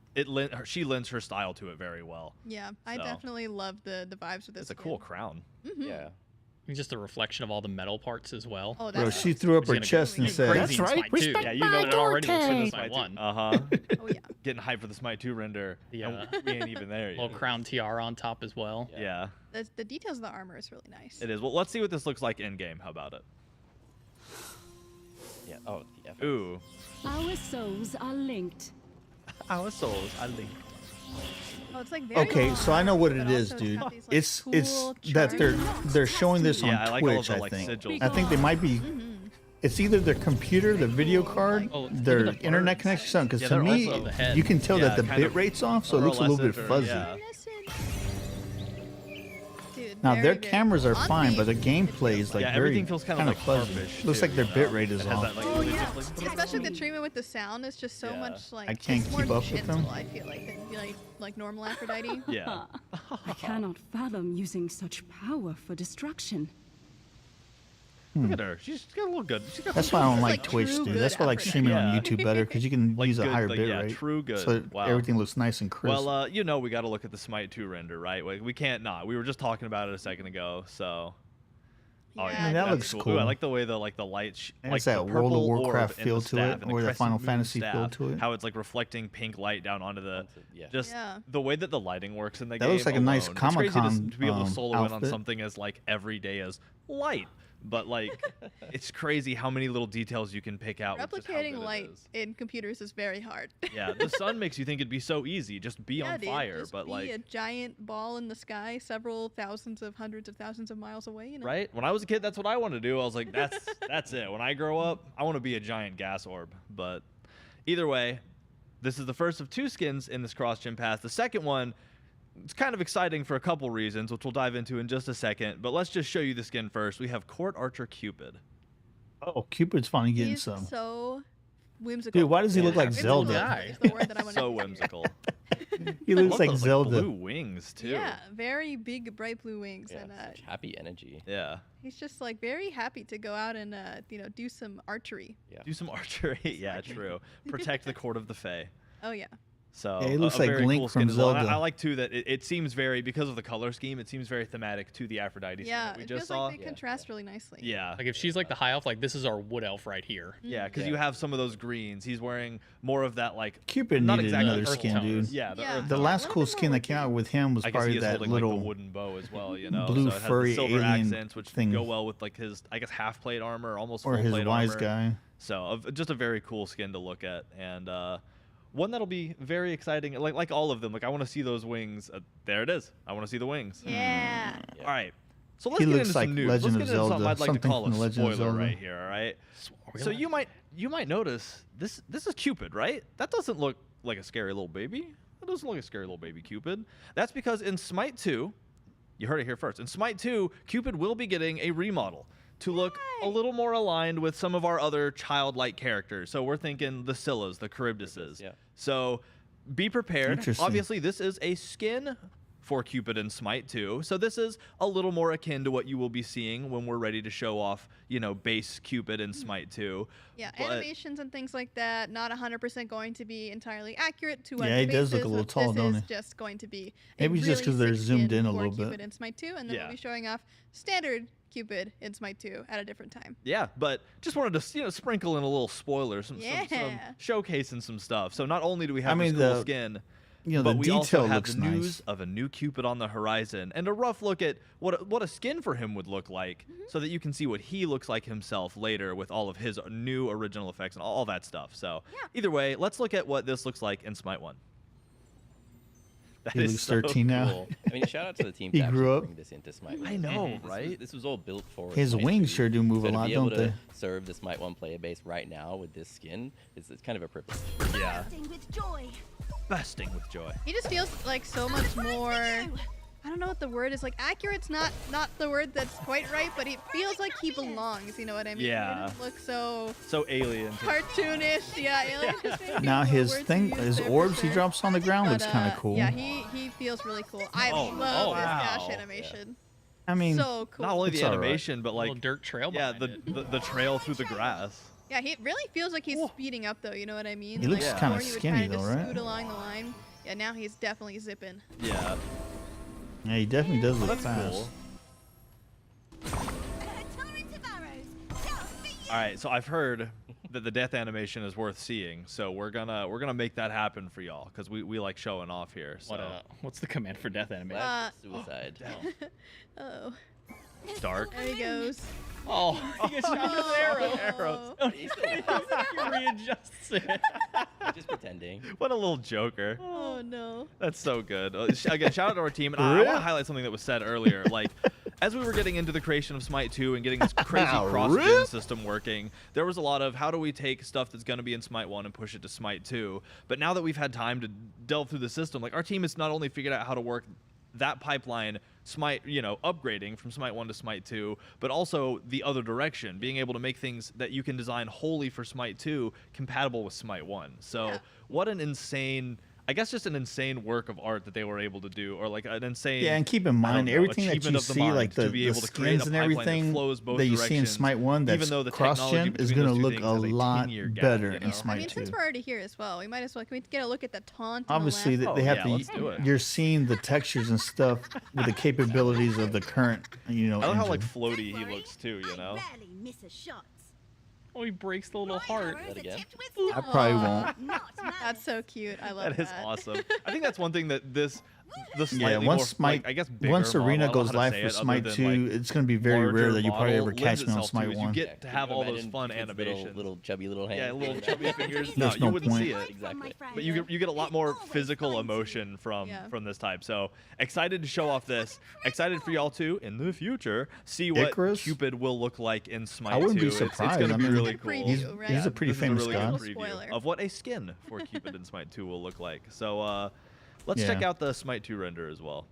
out. She lends her style to it very well. Yeah, I So. definitely love the vibes with this. It's a cool crown. Mm-hmm. Yeah. And just the reflection of all the metal parts as well. Oh, Bro, that's she threw up She's her gonna go chest and crazy said, in "That's Smite right, 2. respect Yeah, you my know it already looks forte." in Smite 1. Uh-huh. Oh yeah. Getting hyped for the Smite 2 render. The, and we ain't even there Little yet. crown tiara on top as well. Yeah, The details of the armor is really nice. it is. Well, let's see what this looks like in game. How about it? Ooh. Our souls are linked. Our souls are linked. Oh, it's like very Okay, so I know what but it is, also dude. got these, like, It's cool that charms. they're showing this on Yeah, I like all of Twitch. the I like think. sigils. I think they might be. It's either their computer, the video card, Oh, look at their the internet birds. connection, something. Because Yeah, to they're me, also- The head. you can tell Yeah, that the kind bit of rate's off, so it looks a little bit pearlescent or- fuzzy. yeah. Dude, Now very, their very cameras are on fine, theme. but the gameplay is like Yeah, very everything feels kind of like fuzzy. harpish, Looks too, like their you bit know? rate is It has off. that, like, Oh really yeah, just, like, especially the treatment with the sound is just so Yeah. much like I can't it's more keep up with gentle, them. I feel like normal Aphrodite. Yeah. I cannot fathom using such power for destruction. Look at her. She's got a little good. She's got That's some why I don't It's like like Twitch, true dude. good That's why I like Aphrodite. streaming on Yeah. YouTube better because you can Like use a good, higher like, bit yeah, rate. true good. So Wow. everything looks nice and crisp. Well, you know, we got to look at the Smite 2 render, right? Like, we can't not. We were just talking about it a second ago, so. Oh, Yeah, yeah, I mean, that that's looks Ooh, I cool. like the way the light, And like it's that the World of purple Warcraft orb in feel the to staff it, and or the crescent Final moon Fantasy feel staff, to it. How it's like reflecting pink light down onto the. Yeah. Just Yeah. the way that the lighting works in the That game. looks like a nice alone. It's crazy Comic-Con, to be able to solo in on outfit. something as like every day as light. But like, it's crazy how many little details you can pick out. with just how Replicating good it light is. in computers is very hard. Yeah, the sun makes you think it'd be so easy, just be Yeah, on dude, fire. just But be like, a giant ball in the sky, several thousands of hundreds of thousands of miles away. You know? right? When I was a kid, that's what I wanted to do. I was like, that's it. When I grow up, I want to be a giant gas orb. But either way, this is the first of 2 skins in this cross gym pass. The second one, it's kind of exciting for a couple reasons, which we'll dive into in just a second. But let's just show you the skin first. We have Court Archer Cupid. Oh, Cupid's finally getting He's some. so whimsical. Dude, why does he look like Whimsical Zelda? is the word that I wanna So use. whimsical. He I looks love like those, Zelda. blue wings too. Yeah, very big, bright blue wings, Yeah, and such happy energy. Yeah. he's just like very happy to go out and do some archery. Yeah. Do some archery. Yeah, true. Protect the court of the Fae. Oh yeah. So Yeah, he looks like very Link cool from skin as well. And Zelda. I like too that it seems very, because of the color scheme, it seems very thematic to the Aphrodite skin Yeah, that we it just feels saw. like they contrast really nicely. Yeah. Like if she's like the high elf, like this is our wood elf right here. Yeah, because Yeah. you have some of those greens. He's wearing more of that like Cupid not needed exactly another earth skin, tones. dude. Yeah, the, Yeah. earth The tones. last Let cool him skin know that came out with him was I guess he probably is that holding little like the wooden bow as well, you know. blue so it has furry the silver alien accents, which thing. go well with like his, I guess, half plate armor, almost or full his plate wise armor. guy. So just a very cool skin to look at, and one that'll be very exciting. Like all of them. Like I want to see those wings. There it is. I want to see the wings. Yeah. Yeah. All right. So let's He get looks into like some news. Legend Let's of get into something Zelda, I'd like to something call from a the Legend of spoiler Zelda. right here. All right. So you might notice this is Cupid, right? That doesn't look like a scary little baby. That doesn't look like a scary little baby Cupid. That's because in Smite 2, you heard it here first. In Smite 2, Cupid will be getting a remodel to look a little more aligned with some of our other childlike characters. So we're thinking the Scyllas, the Charybdises. Yeah. So be prepared. Interesting. Obviously, this is a skin for Cupid in Smite 2. So this is a little more akin to what you will be seeing when we're ready to show off, base Cupid in Smite 2. Yeah, But- animations and things like that, not 100% going to be entirely accurate to what Yeah, the he does base look a is, little but tall, this don't is he? just going to be Maybe a it's just really 'cause they're sick zoomed skin in a for little bit. Cupid in Smite 2, and then Yeah. we'll be showing off standard Cupid in Smite 2 at a different time. Yeah, but just wanted to sprinkle in a little spoiler, some Yeah. showcasing some stuff. So not only do we have I mean, this cool the- skin, The but we also detail have looks the news nice. of a new Cupid on the horizon and a rough look at what a skin for him would look like, so that you can see what he looks like himself later with all of his new original effects and all that stuff. So either way, let's look at what this looks like in Smite 1. That He is looks so 13 now. cool. I mean, shout out to the team He to actually grew up. bring this into Smite. I know, This was- right? This was all built for His Smite wings 2. sure do move So a to lot, be able don't to they? serve the Smite 1 player base right now with this skin is it's kind of a privilege. Yeah, Bursting with joy. bursting with joy. He just feels like so much more. I don't know what the word is. Like accurate's not the word that's quite right, but it feels like he belongs. You know what I mean? Yeah. He doesn't look so So alien. to- cartoonish. Yeah, alien. Just maybe Now the his word to thing, use his there for orbs he sure. drops on the ground But, looks kind of cool. Yeah, he feels really cool. I Oh, love his wow. dash animation. I mean, So cool. Not only It's the all right. animation, but Little like dirt trail. yeah, behind it. the trail through the grass. Yeah, he really feels like he's speeding up though. You know what I mean? He looks Like, kinda before he would skinny kinda though, just right? Scoot along the line. Yeah, now he's definitely zipping. Yeah, yeah, he definitely does look that's fast. cool. A torrent of arrows. Just for you. All right, so I've heard that the death animation is worth seeing, so we're gonna make that happen for y'all because we like showing off here. So What's the command for death animation? Uh, Suicide. oh. Dark. There he goes. Oh, he gets shot with an arrow. Arrows. Oh, he readjusts it. Just pretending. What a little joker. Oh no. That's so good. Again, shout out to our team. And I want to highlight something that was said earlier. Like, as we were getting into the creation of Smite 2 and getting this crazy cross-gen system working, there was a lot of how do we take stuff that's going to be in Smite 1 and push it to Smite 2. But now that we've had time to delve through the system, like our team has not only figured out how to work that pipeline, Smite, upgrading from Smite 1 to Smite 2, but also the other direction, being able to make things that you can design wholly for Smite 2 compatible with Smite 1. So what an insane, I guess just an insane work of art that they were able to do, or like an insane. Yeah, and keep in mind everything that you see, like the skins and everything that you see in Smite 1, that's cross-gen, is going to look a lot better in Smite 2. I mean, since we're already here as well, we might as well. Can we get a look at the taunt? Obviously, they have to. You're seeing the textures and stuff with the capabilities of the current, I love how engine. like floaty he looks too. I rarely miss a shot. Oh, he breaks the little heart. That again? I probably won't. That's so cute. I love that. That is awesome. I think that's one thing that the slightly Yeah, once more, Smite, I guess bigger once Arena model, I goes don't know how live to say for it other Smite than, 2, like, it's going to be very larger rare that you probably model ever catch lends me on itself to Smite is 1. You get to have all those fun Kids' animations. Little chubby little hands. Yeah, little chubby fingers. No, There's you no wouldn't point. see it. Exactly. But you get a lot more physical emotion from this type. So excited to show off this. Excited for y'all to in the future see what Icarus? Cupid will look like in Smite 2. I wouldn't be It's surprised. going to I be mean, really It's a cool. preview, right? He's a pretty This is famous really guy. good preview Spoiler. of what a skin for Cupid in Smite 2 will look like. So let's Yeah. check out the Smite 2 render as well.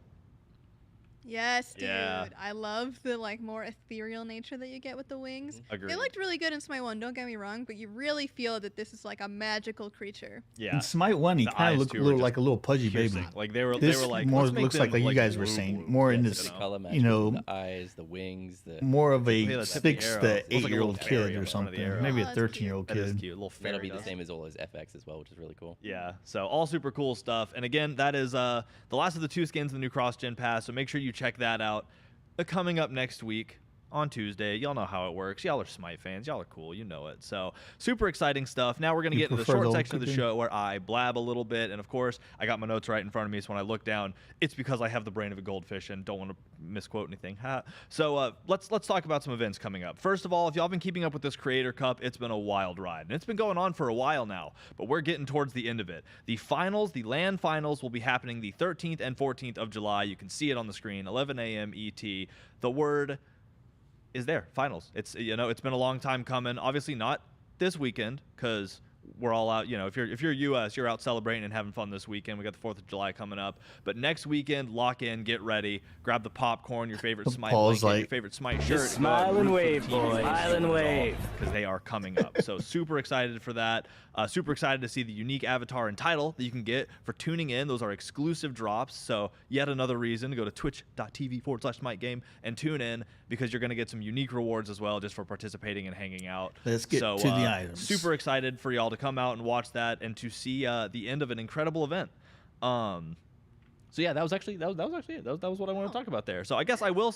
Yes, dude. Yeah. I love the more ethereal nature that you get with the wings. Agreed. They looked really good in Smite 1, don't get me wrong, but you really feel that this is like a magical creature. Yeah. In Smite 1, he The kind eyes, of looked too, a were little just like a little pudgy piercing. baby. Like they were This like more let's make looks like them, you guys were blue, saying, blue. more in Yeah, this, the color match you know, the eyes, the wings, the more of Yeah, a that's the 6 arrow. to Looks like a little 8-year-old fairy kid on or the front of something. the arrow. Maybe Oh, a that's 13-year-old That is kid. cute. Little fairy that'll be the dust. same as all his FX as well, which is really cool. Yeah, so all super cool stuff. And again, that is the last of the 2 skins in the new cross-gen pass, so make sure you check that out. Coming up next week on Tuesday. Y'all know how it works. Y'all are Smite fans. Y'all are cool. You know it. So super exciting stuff. Now we're going to You get into the prefer short the section of the cooking? show where I blab a little bit. And of course, I got my notes right in front of me. So when I look down, it's because I have the brain of a goldfish and don't want to misquote anything. So let's talk about some events coming up. First of all, if y'all been keeping up with this Creator Cup, it's been a wild ride. And it's been going on for a while now, but we're getting towards the end of it. The finals, the LAN finals, will be happening the 13th and 14th of July. You can see it on the screen, 11 a.m. ET. The word is there. Finals. It's it's been a long time coming. Obviously not this weekend because we're all out. If you're US, you're out celebrating and having fun this weekend. We got the 4th of July coming up. But next weekend, lock in, get ready, grab the popcorn, your favorite Smite Paul's blanket, your like, favorite Smite shirt. smile and wave, boys. Smile and wave. Because they are coming up. So super excited for that. Super excited to see the unique avatar and title that you can get for tuning in. Those are exclusive drops. So yet another reason to go to twitch.tv/SmiteGame and tune in because you're going to get some unique rewards as well just for participating and hanging out. Let's get to the items. Super excited for y'all to come out and watch that and to see the end of an incredible event. So yeah, that was actually it. That was what I wanted to talk about there. So I guess I will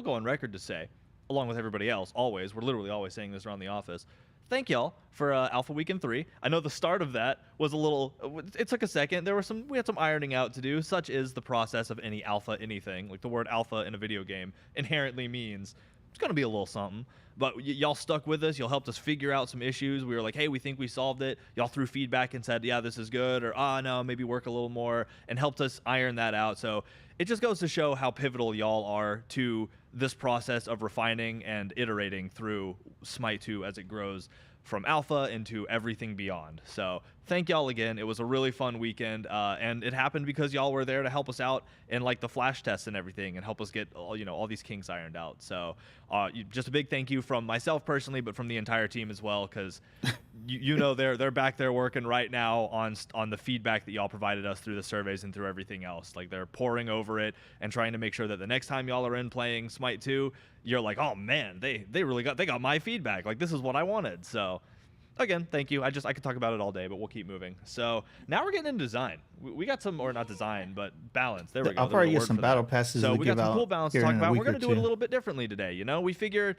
go on record to say, along with everybody else, always, we're literally always saying this around the office, thank y'all for Alpha Weekend 3. I know the start of that was a little, it took a second. We had some ironing out to do. Such is the process of any alpha anything. Like the word alpha in a video game inherently means it's going to be a little something. But y'all stuck with us. Y'all helped us figure out some issues. We were like, hey, we think we solved it. Y'all threw feedback and said, yeah, this is good. Or, no, maybe work a little more. And helped us iron that out. So it just goes to show how pivotal y'all are to this process of refining and iterating through Smite 2 as it grows from alpha into everything beyond. So thank y'all again. It was a really fun weekend, and it happened because y'all were there to help us out in like the flash tests and everything, and help us get all these kinks ironed out. So just a big thank you from myself personally, but from the entire team as well, because they're back there working right now on the feedback that y'all provided us through the surveys and through everything else. Like they're poring over it and trying to make sure that the next time y'all are in playing Smite 2, you're like, oh man, they got my feedback. Like this is what I wanted. So again, thank you. I could talk about it all day, but we'll keep moving. So now we're getting into design. We got some, or not design, but balance. There we go. I'll probably get some battle passes. So we we got give some out cool balance to here talk in a about. week We're gonna or do it a two. little bit differently today. We figured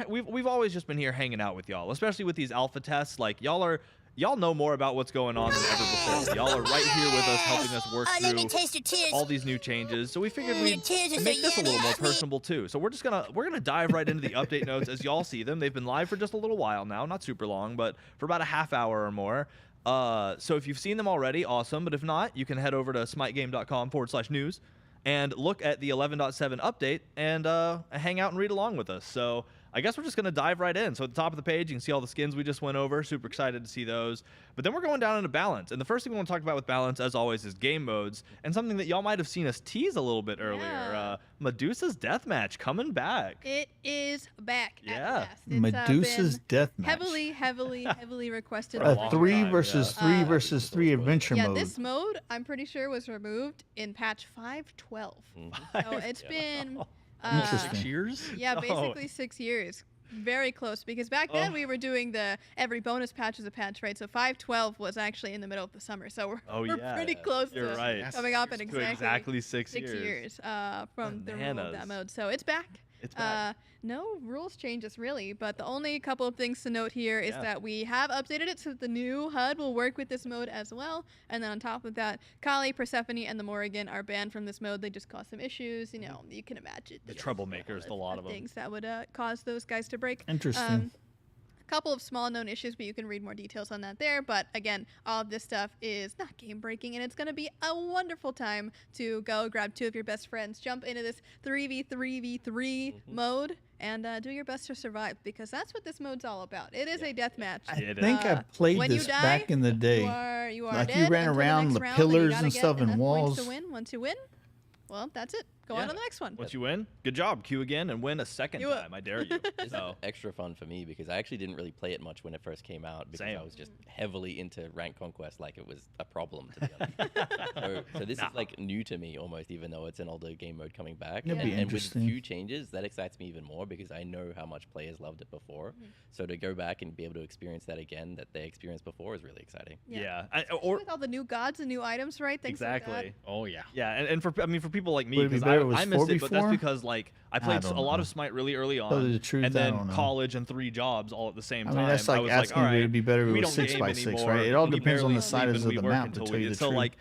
we've always just been here hanging out with y'all, especially with these alpha tests. Like y'all are y'all know more about what's going on than ever before. Y'all are right here with us, helping us work Let me through taste your tears. all these new changes. So we figured we'd tears are so make this a little yummy. more personable too. So we're gonna dive right into the update notes as y'all see them. They've been live for just a little while now, not super long, but for about a half hour or more. So if you've seen them already, awesome. But if not, you can head over to smitegame.com/news and look at the 11.7 update and hang out and read along with us. So I guess we're just going to dive right in. So at the top of the page, you can see all the skins we just went over. Super excited to see those. But then we're going down into balance. And the first thing we want to talk about with balance, as always, is game modes. And something that y'all might have seen us tease a little bit earlier. Yeah. Medusa's Deathmatch coming back. It is back. Yeah. At last. It's, Medusa's been Deathmatch. heavily requested. For a A long 3 time, versus yeah. 3 versus 3 adventure Yeah, mode. this mode I'm pretty sure was removed in patch 5.12. So it's been Interesting. 6 years? yeah, Oh. basically 6 years. Very close because back then we were doing the every bonus patch is a patch, right? So 5.12 was actually in the middle of the summer, so we're pretty close You're to right. coming up in To exactly, 6 6 years from the removal of Bananas. that mode. So it's back. It's back. No rules changes really, but the only couple of things to note here is Yeah. that we have updated it so that the new HUD will work with this mode as well. And then on top of that, Kali, Persephone, and the Morrigan are banned from this mode. They just cause some issues. You know, you can imagine. The troublemakers, a lot of them. Things that would cause those guys to break. Interesting. A couple of small known issues, but you can read more details on that there. But again, all of this stuff is not game breaking, and it's going to be a wonderful time to go grab 2 of your best friends, jump into this 3v3v3 mode, and do your best to survive, because that's what this mode's all about. It is a death match. I It think I played when you this die, back in the day. You are Like, you dead ran until around next the round, pillars you gotta and get stuff and enough points walls. to win. Once you win, well, that's it. Go on Yeah. to the next one. Once you win, good job. Queue again and win a second You- time. I dare you. This So is extra fun for me because I actually didn't really play it much when it first came out because Same. I was just heavily into rank conquest like it was a problem, to be honest. so this is like new to me almost, even though it's an older game mode coming back. That'd be And with interesting. few changes, that excites me even more because I know how much players loved it before. So to go back and be able to experience that again that they experienced before is really exciting. yeah. With all the new gods and new items, right? Things like that. Exactly. Oh, yeah. Yeah, and for people like me, Would it be because better if it was I missed 4 it, but that's before? because like I played don't a lot know. of Smite really early on, Tell you the truth, and I then don't know. college and 3 jobs all at the same I time. mean, that's I like was asking all if it right, would be better if it we was don't 6 game by 6, anymore. right? It all We depends on barely the sleep size and of we the work map, to until tell we you eat. the So truth. like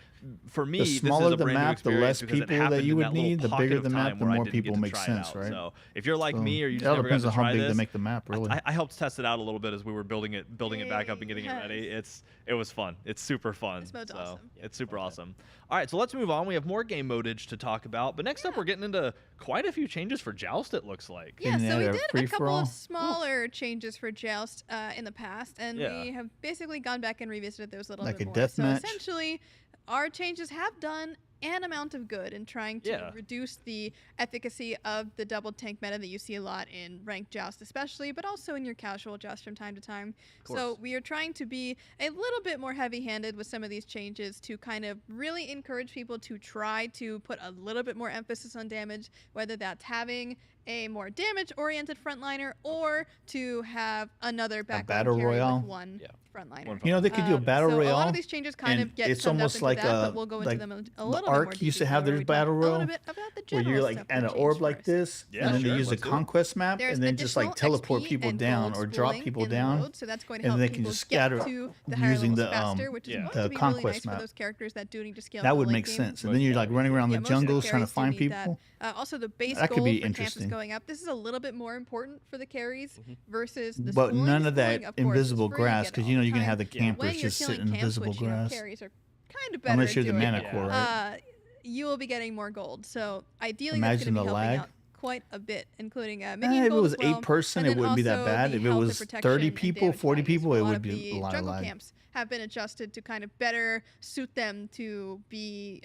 for me, The this smaller is a the brand new map, the experience less because it people that happened you in would that little need, the pocket bigger of the map, time the where I more didn't get people to make try it sense, out. right? So if you're like So, me or you it just all never got depends to on how try big this, they make the map, really. I helped test it out a little bit as we were building it back up and getting it ready. It was fun. It's super fun. This mode's so awesome. It's super awesome. All right, so let's move on. We have more game modage to talk about, but next up we're getting into quite a few changes for Joust. It looks like. Yeah, Can you so we add a did a couple free-for-all? of smaller changes for Joust in the past, and Yeah. we have basically gone back and revisited those a little Like bit a more. death so match? essentially, our changes have done an amount of good in trying to Yeah. reduce the efficacy of the double tank meta that you see a lot in ranked Joust especially, but also in your casual Joust from time to time. So we are trying to be a little bit more heavy-handed with some of these changes to kind of really encourage people to try to put a little bit more emphasis on damage, whether that's having a more damage-oriented frontliner or to have another backline battle carry royale? with one frontliner. You know, they could do a battle so royale. a lot of these changes kind and of get it's summed almost up into like that, a but we'll go into like them a little the bit more Ark used to have detail their where we talk battle a little royale, bit about the where general you're like stuff at that an orb changed like first. this, Yeah, and then sure, they use a let's do it. conquest map, There's and then just like additional teleport XP people and down gold or drop spooling people in the down. mode, so that's going to and help they can people just get scatter to the higher using levels the, faster, which is yeah. going the to be really conquest nice for map. those characters that do need to scale. That in the would late make game. sense. And then you're like running around Yeah, the most of jungles trying to carries do find need that. people. Also, the base That could gold be for camp is interesting. going up. This is a little bit more important for the carries versus the But schooling. none of that Schooling, of course, is invisible free, grass, get it because all you know the you can time. have the When campers you're just sit killing in camps, invisible which, you know, grass. carries are kind of better Unless you're at the doing. mana core, right? You will be getting more gold. So ideally, Imagine that's the going to be helping lag. out quite a bit, including minion If it gold was as well. 8 person, And it then wouldn't be that also bad. the If it health and was protection 30 and people, damage 40 values. people, A it lot would of be the a lot of jungle lag. camps have been adjusted to kind of better suit them to be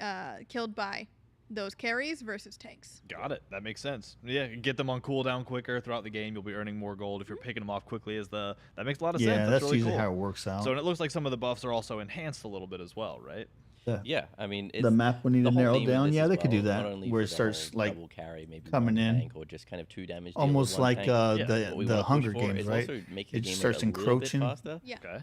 killed by those carries versus tanks. Got it. That makes sense. Yeah, get them on cooldown quicker throughout the game. You'll be earning more gold if you're picking them off quickly. That makes a lot of sense. Yeah, that's really usually cool. how it works out. So and it looks like some of the buffs are also enhanced a little bit as well, right? Yeah, I mean, it's The map we need the to whole narrow theme with down. this Yeah, as they could do well, that, not only where for it the starts whole like double carry, maybe coming one in. tank, or just kind of 2 damage deal almost with one like tank. Yeah. the What we wanna the push Hunger for Games, is right? also make the It game just starts a little bit encroaching. faster. Yeah. Okay.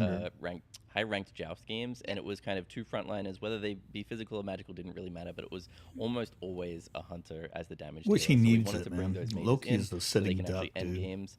wonder. high ranked joust games, and it was kind of two frontliners, whether they be physical or magical didn't really matter, but it was almost always a hunter as the damage Which dealer. he So we needs wanted it, to bring man. those mages Loki in is the so they sitting can actually duck, end dude. games.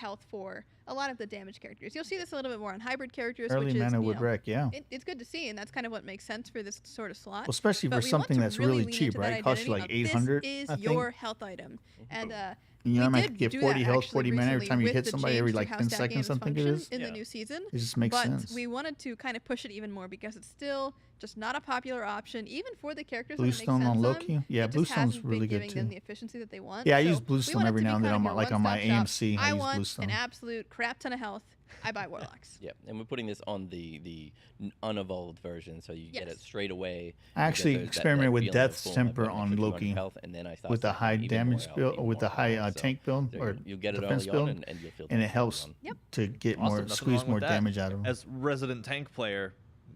health for a lot of the damage characters. You'll see this a little bit more on hybrid characters, Early which is, mana would wreck, yeah. it's good to see, and that's kind of what makes sense for this sort of slot. Well, especially But for we want something to that's really really lean cheap, into that right? It costs you identity like of 800. This is I think. your health item, and You know, I we might did get do 40 that health, actually 40 mana every recently time you with hit the somebody every change like to how 10 stacking seconds, is I think it function is. in Yeah. the new season. It just makes But sense. we wanted to kind of push it even more because it's still just not a popular option, even for the characters that it makes Bluestone sense on on. Loki? Yeah, It just Bluestone's hasn't been really good giving them too. the efficiency that they want. Yeah, I So use we Bluestone want it every to be now and then kind on of my your like on my one-stop shop. AMC. I use want Bluestone. an absolute crap ton of health. I buy Warlocks. Yeah, and we're putting this on the unevolved version, so you get it Yes. straight away. I You get actually that experimented with feeling of, Death's boom, I've Temper got an on extra 200 Loki health, and then I start with the stacking high even more damage health, build, even with the more high health. So tank build so or you'll get it defense early build, on, and you'll feel the and it difference helps on. Yep. to get Awesome, more nothing squeeze wrong more with that. damage out of them. As resident tank player,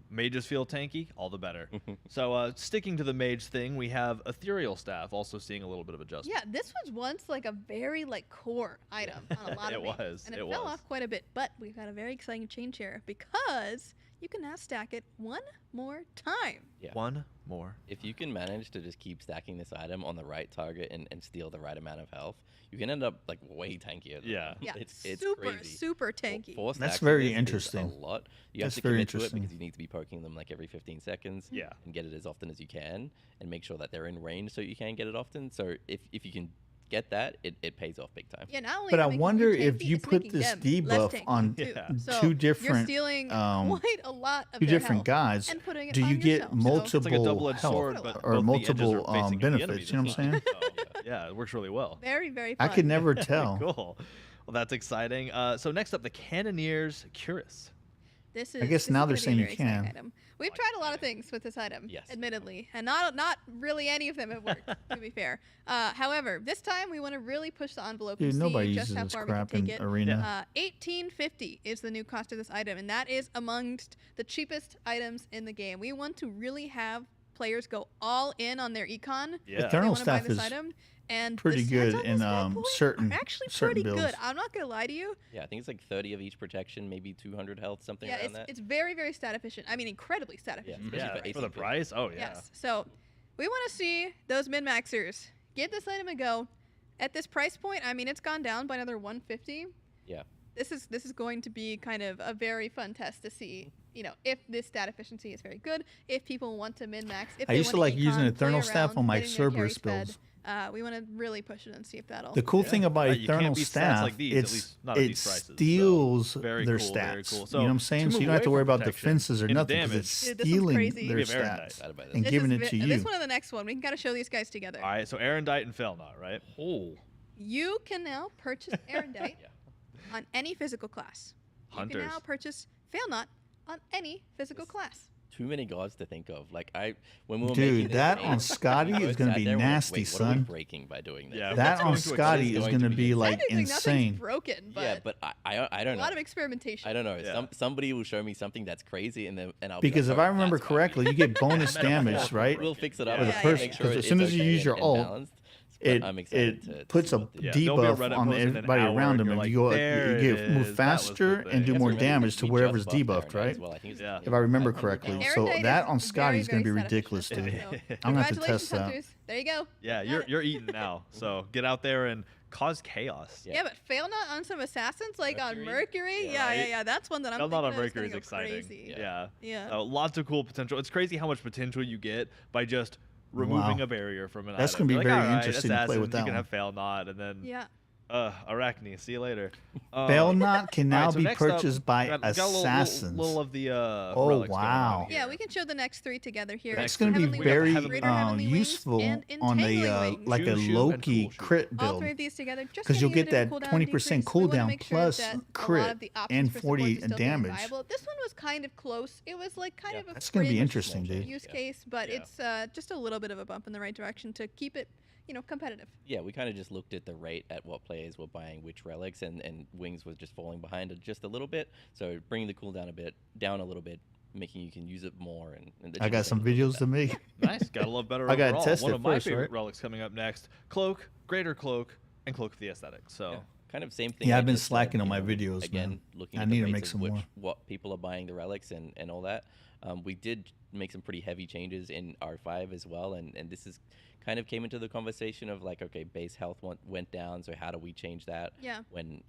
mages feel tanky, all the better. So sticking to the mage thing, we have Ethereal Staff also seeing a little bit of adjustment. Yeah, this was once like a very like core item on a lot of It mages, was, and it it fell was. off quite a bit. But we've got a very exciting change here because you can now stack it one more time. Yeah. One more. If you can manage to just keep stacking this item on the right target and steal the right amount of health, you can end up like way tankier. Than Yeah. them. Yeah, it's super crazy. super tanky. Four That's stacks very of this is interesting. A lot. You That's have to very commit to it interesting. because you need to be poking them like every 15 seconds. Yeah. And get it as often as you can, and make sure that they're in range so you can get it often. So if you can get that, it pays off big time. Yeah, not only But is I it making wonder you if tanky, you it's put making this them less debuff tanky, Yeah. on too. So two you're different stealing quite a lot of two their different health guys, and putting it do on you get yourself. So- multiple It's like a double-edged health sword, but or both the edges are multiple facing the enemy benefits? You know what I'm this saying? time. So, yeah, it works really well. Very very I fun. could never tell. Cool. Well, that's exciting. So next up, the Cannoneer's Cuirass. This is, guess this now is they're gonna be a saying you very exciting can. Item. We've tried a lot of things with this item, Yes. admittedly, and not really any of them have worked. To be fair, however, this time we want to really push the envelope Dude, and nobody see just uses how this far we can crap take in it. arena. 1850 is the new cost of this item, and that is amongst the cheapest items in the game. We want to really have players go all in on their econ. Yeah. They Eternal want to buy Staff this is item. And pretty the good stats on in, this bad boy certain- are actually certain pretty builds. good. I'm not gonna lie to you. Yeah, I think it's like 30 of each protection, maybe 200 health, something Yeah, around that. it's very very stat efficient. I mean, incredibly stat Yeah. efficient. Especially Yeah, for for the 1850. price. Oh yeah. Yes. So we want to see those min maxers give this item a go. At this price point, I mean, it's gone down by another 150. Yeah. This is going to be kind of a very fun test to see, if this stat efficiency is very good, if people want to min max. If I they used to wanna like using econ, Eternal play Staff around, on my getting their carries Cerberus fed. builds. We want to really push it and see if that'll. The cool thing about Right, you can't Eternal beat stats Staff, like these, at it's least not at it these prices, so steals very their cool, stats. very cool. You know So, what I'm to saying? So move you don't have away to worry from about protection defenses or into nothing because damage, it's Dude, this is stealing crazy. their Give Aaron stats dice. I'd buy this. and This giving is it to ve- you. This one or the next one. We can gotta show these guys together. All right. So Erendite and Failnaught, right? Oh. You can now purchase Erendite on any physical class. You Hunters. can now purchase Failnaught on any physical class. Too many gods to think of. Like when we were Dude, making this that game, on Scotty we is both gonna sat be there and we're like, nasty, wait, what are we son. breaking by doing this? Yeah. That What's on going to Scotty exist is going going to to be be like Technically, insane. nothing's broken, but Yeah, but I don't a know. lot of experimentation. I don't know. Yeah. Somebody will show me something that's crazy, and I'll Because be if like, I "Oh, remember that's fine." correctly, you get bonus damage, right? We'll fix it up. Yeah. and Yeah, person- make sure because as it's soon as you okay use your and ult, balanced. But I'm excited to It puts see a what the- Yeah, there'll be a debuff Reddit on post in an everybody hour around and them, you're and like, you go, "There you it get move is, that was the faster thing." and do That's more really damage good. to We wherever's just buffed debuffed, Erendite right? as well. I think it's Yeah. If I remember 500 correctly. damage. So Erendite that is on Scotty is very, going to be very ridiculous, stat dude. efficient, so I'm going to have to congratulations, test that. Hunters. There you go. Yeah, Got you're it. eating now. So get out there and cause chaos. Yeah, but Failnaught on some assassins, like on Mercury? Mercury. Yeah, Yeah. That's one that I'm Failnaught thinking on of is Mercury gonna is go exciting. crazy. Yeah. Yeah. Lots of cool potential. It's crazy how much potential you get by just removing Wow. a barrier from an That's item. gonna be You're like, very "All right, interesting to play with assassins, that You can have Failnaught, and then Yeah. Arachne. See you later. Failnaught can now Alright, so be next up, purchased by got a assassins. little of the Oh, relics going on wow. here. Yeah, we can show the next three together here. That's Next going to be Heavenly Heavenly very Wings, Heavenly Greater Heavenly Wings, useful and on Entangling a Wings. like a Shoo, shoo, and Loki cool shoo. crit All build. three of these together, just Because you'll getting get a bit that of cooldown 20% decrease. We wanna cooldown make sure plus that a lot crit of the options and for support 40 is still very damage. viable. This one was kind of close. It was like kind of a That's going to be fringe interesting, dude. use case, but Yeah. it's just a little bit of a bump in the right direction to keep it, competitive. Yeah, we kind of just looked at the rate at what players were buying which relics, and Wings was just falling behind it just a little bit. So bringing the cooldown down a little bit, making you can use it more. And the I got cheaper some thing videos to make. Nice. Gotta love better I gotta overall. test One it of my first, favorite right? relics coming up next: Cloak, Greater Cloak, and Cloak of the Aesthetic. So. Yeah. Kind of same thing. Yeah, I I've been just said, slacking on you my know, videos, Again, man. looking I at need the to rates make of some more. what people are buying the relics and all that. We did make some pretty heavy changes in R5 as well, and this is kind of came into the conversation of like, okay, base health went down, so how do we change that? Yeah. When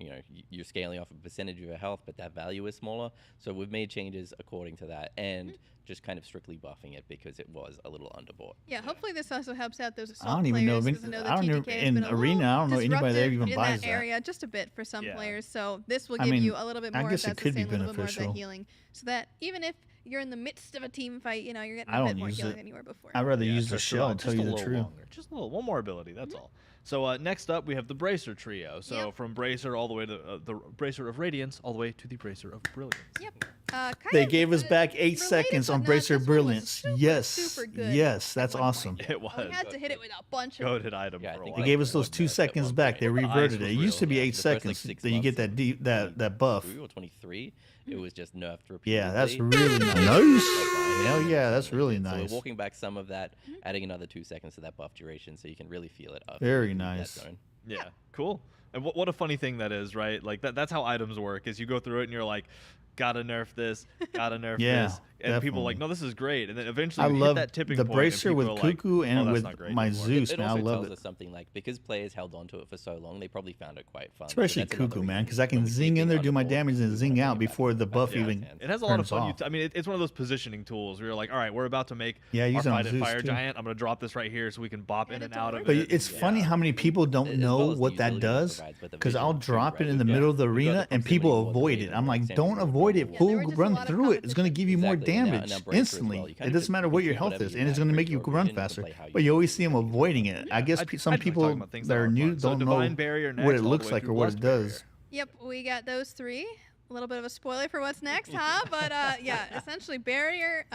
you're scaling off a percentage of your health, but that value is smaller. So we've made changes according to that, and just kind of strictly buffing it because it was a little underbought. Yeah, hopefully this also helps out those assault I don't even know. players, 'cause I don't know TTK has in been a arena. I don't know little anybody that even disruptive buys in that area just a bit for some Yeah. players. So this will I give mean, you a little bit I more. guess If it that's could the be same, a little bit more of beneficial. that healing, so that even if you're in the midst of a team fight, you're getting I a bit don't more use healing it. than you were before. I'd rather Yeah, use the to shell. survive Tell just you a the little truth. longer. Just a little, one more ability. That's all. So next up, we have the Bracer trio. So Yep. from Bracer all the way to the Bracer of Radiance, all the way to the Bracer of Brilliance. Yep. Kind They of gave us back 8 related, seconds but on not. Bracer This one was Brilliance. super, Yes. super good Yes, at that's one point. awesome. It was. We had to hit it with a bunch of. Goated item Yeah, I for a think while. They gave us those One 2 minute, seconds one back. They minute. The ice reverted it. was It used to real, be yeah. 8 The first, like, seconds. 6 Then you get months, that buff. 22 or 23, it was just nerfed repeatedly. Yeah, that's really nice. Hell yeah, that's really So nice. we're walking back some of that, adding another 2 seconds to that buff duration, so you can really feel it up. Very in that nice. zone. Yeah, cool. And what a funny thing that is, right? Like that's how items work. Is you go through it and you're like, gotta nerf this, gotta nerf Yeah, this, and people are like, definitely. no, this is great. And then eventually I we love hit that tipping the point. Bracer and with people are like, Cuckoo "Oh, and that's with not great my anymore." Zeus. It Man, I also love tells it. us something like, because players held onto it for so long, they probably found it quite fun. So Especially that's another Cuckoo, man, reason because I can when we zing keep in there, being do my underbought, damage, and we zing wanna out think about before it. the buff Yeah. even It has a lot of turns fun. off. I mean, it's one of those positioning tools where you're like, all right, we're about to make Yeah, our use it on fight at Zeus, Fire too. Giant. I'm gonna drop this right here so we can bop in And and it's out all of But it. it's Yeah. funny how many people don't As know well as the what that utility it does. provides, but the Because vision I'll too, drop right? it in the We've middle got- of the we've got arena the and people proximity avoid wall, it. the I'm like, extended don't wall, avoid the it. Yeah, Fool, there were just a run lot of through it. It's going to give you more Exactly, and now- damage now Bracer as instantly. well. You It kinda doesn't just matter what your pick health whatever is, you and it's like going to for make you your run vision, you can faster. play how you But you want. always see them avoiding it. I guess some I'd like to talk people about things that are fun. new So don't Divine know Barrier what next, it all the looks way like through or what Blessed it Barrier. does. Yep, we got those 3. A little bit of a spoiler for what's next, huh? But yeah, essentially, Barrier,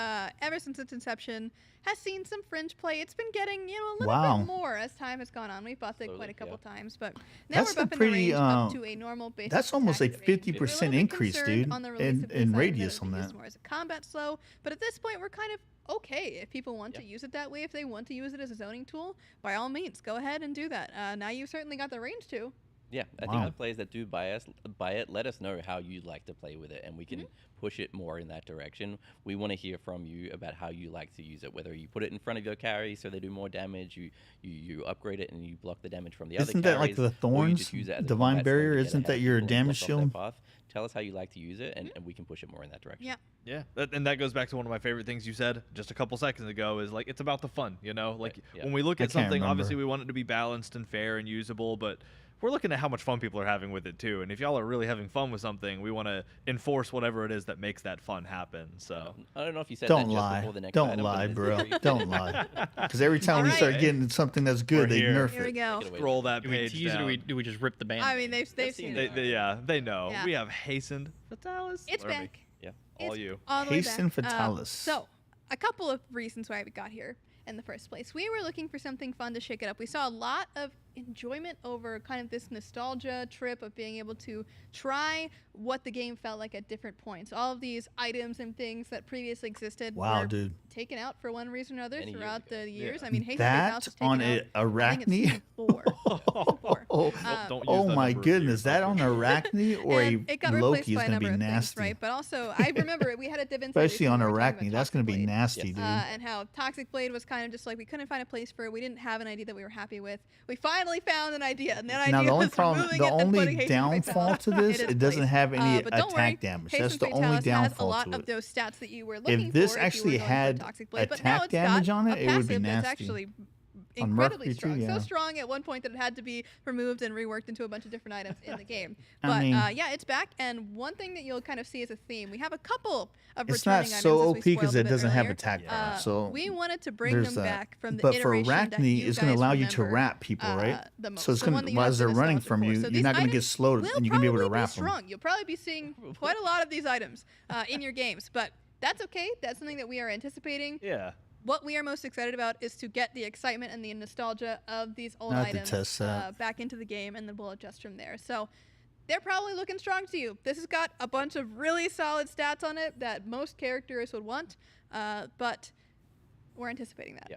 ever since its inception, has seen some fringe play. It's been getting, a little Wow. bit more as time has gone on. We've buffed it Slowly, quite a couple yeah. times, but now That's we're a buffing pretty, the range up to a normal basic That's almost a attack rate. We were a 50% little bit increase, concerned dude, on the release of this in item radius that it would on be used that. more as a combat slow, but at this point, we're kind of okay if people want to use it that way. If they want to use it as a zoning tool, by all means, go ahead and do that. Now you've certainly got the range to. Yeah, I Wow. think the players that do buy it, let us know how you'd like to play with it, and we can push it more in that direction. We want to hear from you about how you like to use it, whether you put it in front of your carry so they do more damage, you upgrade it and you block the damage from the other Isn't that like carries, the or you thorns? just use it as a Divine combat Barrier, skill to get isn't ahead that of your people and damage block off their shield? path. Tell us how you like to use it, and we can push it more in that direction. Yeah. Yeah, and that goes back to one of my favorite things you said just a couple seconds ago is like it's about the fun, Like yeah. when we look I at can't something, remember. obviously we want it to be balanced and fair and usable, but we're looking at how much fun people are having with it too. And if y'all are really having fun with something, we want to enforce whatever it is that makes that fun happen. So I don't know if you said Don't that just lie. before the next Don't item, but lie, it is bro. very- Don't lie. Because every time we All start right. getting something that's good, We're they here. nerf Here we it. go. Get away scroll with it. that Do we page tease it down. or do we just rip the band? I mean, they've seen seen it. it. Yeah, they know. Yeah. We have hastened Fatalis. It's Learn me. back. Yeah. All It's you. all the way Hasten back. Fatalis. So, a couple of reasons why we got here in the first place. We were looking for something fun to shake it up. We saw a lot of enjoyment over kind of this nostalgia trip of being able to try what the game felt like at different points. All of these items and things that previously existed Wow, were dude. taken out for one reason or another Many years throughout ago. the years. Yeah. I mean, Hasten That Fatalis was taken on out, a I think it's Arachne? season 4. Oh, Don't use oh that my number of goodness, years. that on Arachne or And it got a replaced Loki is by a going to number be of nasty. things, right? But also, I remember we had a div insight Especially on recently where we were talking Arachne, about that's going to be Toxic Blade. nasty, Yes. dude. And how Toxic Blade was kind of just like we couldn't find a place for it. We didn't have an idea that we were happy with. We finally found an idea, and that Now idea the only was problem, removing the it and putting only Hasten downfall Fatalis to this, in its it doesn't place. have any But don't worry, attack damage. Hasten That's the only Fatalis has a downfall lot to of it. those stats that you were looking If this for actually if you were going had for Toxic Blade. But now attack it's damage got on it, a it would be passive that's nasty. actually On incredibly Mercury too, strong. yeah. So strong at one point that it had to be removed and reworked into a bunch of different items in the game. I But mean- yeah, it's back. And one thing that you'll kind of see as a theme, we have a couple of It's returning not items so as we OP because spoiled a it bit doesn't have earlier. attack damage. So we wanted to bring there's them that. back from the But for iteration that Arachne, you it's going to guys allow you to remember, wrap people, right? the most. So it's The going one to, that you have as the they're running nostalgia from for. you, So you're these not going to get items slowed, will and you're going to be able to probably wrap strong. them. You'll probably be seeing quite a lot of these items in your games, but that's okay. That's something that we are anticipating. Yeah. What we are most excited about is to get the excitement and the nostalgia of these old I have to items test that. back into the game, and then we'll adjust from there. So they're probably looking strong to you. This has got a bunch of really solid stats on it that most characters would want, but we're anticipating that. Yeah.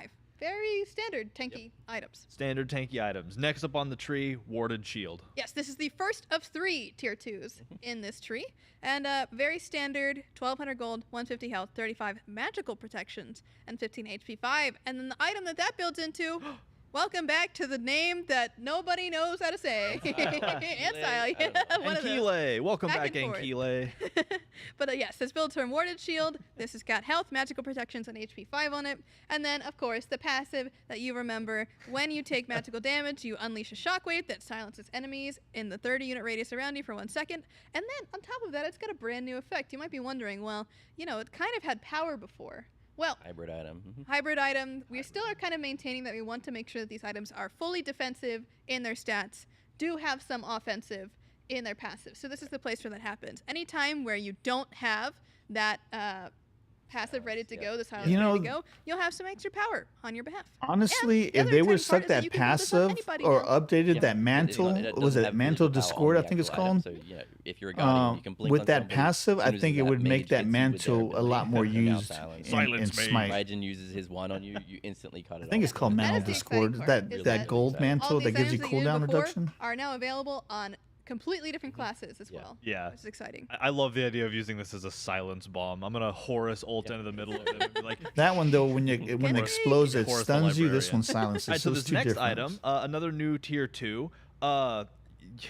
5. very standard tanky items. Standard tanky items. Next up on the tree, Warded Shield. Yes, this is the first of 3 tier 2s in this tree. And very standard, 1200 gold, 150 health, 35 magical protections, and 15 HP 5. And then the item that builds into, welcome back to the name that nobody knows how to say. Ansile, yeah, one of those. Ankile. Welcome Back back, and forth. Ankile. But yes, this builds from Warded Shield. This has got health, magical protections, and HP 5 on it. And then, of course, the passive that you remember. When you take magical damage, you unleash a shockwave that silences enemies in the 30-unit radius around you for 1 second. And then, on top of that, it's got a brand new effect. You might be wondering, well, you know, it kind of had power before. Well, Hybrid item. hybrid item. We still are kind of maintaining that we want to make sure that these items are fully defensive in their stats, do have some offensive in their passive. So this is the place where that happens. Anytime where you don't have that passive ready to go, the silence ready to go, you'll have some extra power on your behalf. Honestly, And the if other they would exciting part suck is that that you can build this on passive anybody or now. updated that mantle, was it Mantle Discord, I think it's called? So, you know, if you're a guardian, you can blink With on that somebody, passive, as I soon as think it would mage make that hits you with their mantle a ability, lot more they're now used silenced. in Silence me. Smite. Raijin uses his one on you, you instantly cut it off. I think it's called That Mantle is the Discord. exciting That part, is that that gold all mantle these that gives you items that used cooldown before reduction. are now available on completely different classes as well. Yeah. Which is exciting. I love the idea of using this as a silence bomb. I'm gonna Horus ult into the middle of it and be like, That one though, when it explodes, it Horus the stuns you. This Librarian. one silences. All right, so it's this two next different item, ones. another new tier 2.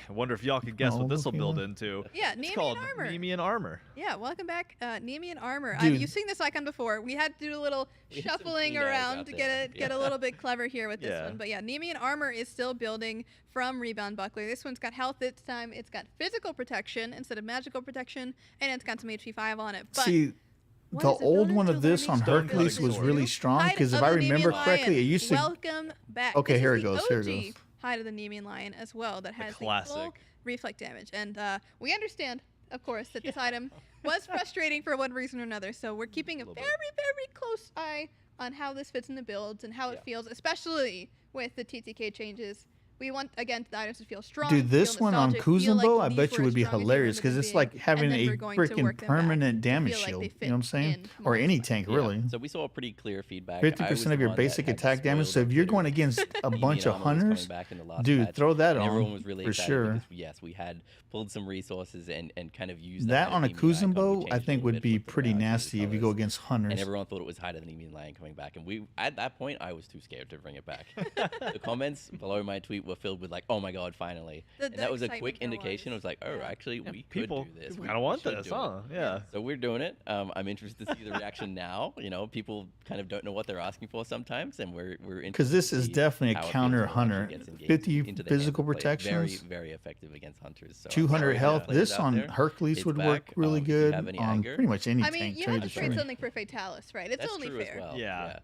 I wonder if y'all could guess what Oh, this will okay, build well. into. Yeah, It's Nemean called armor. Nemean Armor. Yeah, welcome back, Nemean Armor. Dude. You've seen this icon before. We had to do a little We had some shuffling clean eyes around out to there. get a little bit clever here with this Yeah. one. But yeah, Nemean Armor is still building from Rebound Buckler. This one's got health this time. It's got physical protection instead of magical protection, and it's got some HP 5 on it. But See, what the is it old building one to? of this Let me on show you Hercules what was it really is. strong Hide because if of I the remember Nemean correctly, it Lion. used to. Welcome back. Okay, This here is it the goes, here it OG goes. Hide of the Nemean Lion as well that has the full classic. reflect damage. And we understand, of course, that this item was frustrating for one reason or another. So we're keeping a very, very close eye on how this fits in the builds and how it feels, especially with the TTK changes. We want, again, the items to feel strong. Dude, this feel one on nostalgic, feel like Kuzumbo, I these bet you were would be as strong as you hilarious because remember it's them like being, having and then a we're going to work freaking them back permanent to damage feel like shield. they You know what I'm fit saying? in Or more any so. tank, Yeah, really. So we saw a pretty clear feedback. 50% of your basic attack damage. So if you're going against a bunch of hunters, dude, throw that and everyone on was really for excited sure. because, yes, we had pulled some resources and kind of used That on a Hide of the Nemean icon. We Kuzumbo, changed I it a think little would bit, be flipped it pretty around, changed the nasty if you go colors. against And hunters. everyone thought it was Hide of the Nemean Lion coming back, and at that point I was too scared to bring it back. The comments below my tweet were filled with like, "Oh my god, finally!" And that was a quick indication. I was like, "Oh, actually, we People could do this. kind of want should this, do it." huh? Yeah. So we're doing it. I'm interested to see the reaction now. You know, people kind of don't know what they're asking for sometimes, and we're Because this is definitely a counter hunter. 50 physical Very, protections, very effective against hunters. So 200 health. players This out on there, Hercules it's would work back. really Do you good have any on anger? pretty much any I mean, tank. you tell have you to the trade truth. something for Fatalis, right? It's That's only true fair. as well. Yeah.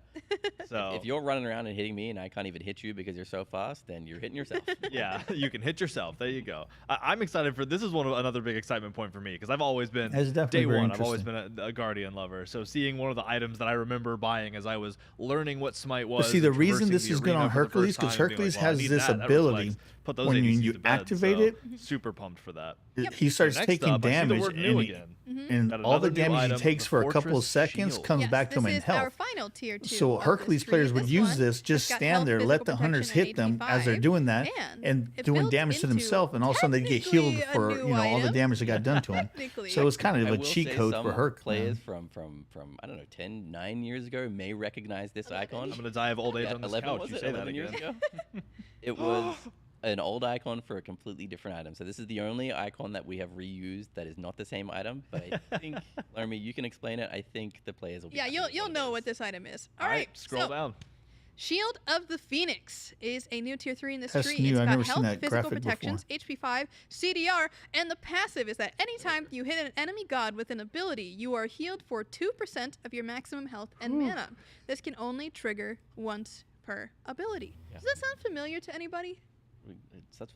So If you're running around and hitting me and I can't even hit you because you're so fast, then you're hitting yourself. yeah, you can hit yourself. There you go. I'm excited for this. Is another big excitement point for me because I've always been It's definitely day very one. I've always interesting. been a Guardian lover. So seeing one of the items that I remember buying as I was learning what Smite But was. see, the and reason traversing this the is good arena on for the Hercules first time because and being Hercules like, wow, I has need this that ability reflex. Put those when ADCs you to bed, activate so it, super pumped for that. he starts Next taking up, I see the damage word new and, he- again. and Got all the another new damage he item, takes the for a couple of Fortress seconds Shield. comes Yes, back to him in this is our health. final tier 2. So of Hercules this tree. players would This use one this, just has got stand health, there, let the physical hunters protection, hit them and as they're HP5, doing that, and it doing builds damage to into themselves, and all of a sudden they get healed technically a for new all the item. damage that got done to them. Technically. So it's kind of I a will cheat say code some for Herc. players man. from I don't know 9 years ago may recognize this icon. I'm gonna die of old age Yeah, on this 11 couch. was You it? say that 11 years again. ago. It was an old icon for a completely different item. So this is the only icon that we have reused that is not the same item. But I think, Laramie, you can explain it. I think the players will. Be Yeah, happy you'll with know it what is. this item is. All right, scroll so, down. Shield of the Phoenix is a new tier 3 in this That's tree. new. It's I've got never seen health, that physical graphic protections, HP 5, CDR, and the passive is that anytime you hit an enemy god with an ability, you are healed for 2% of your maximum health and mana. This can only trigger once per ability. Does that sound familiar to anybody? It's such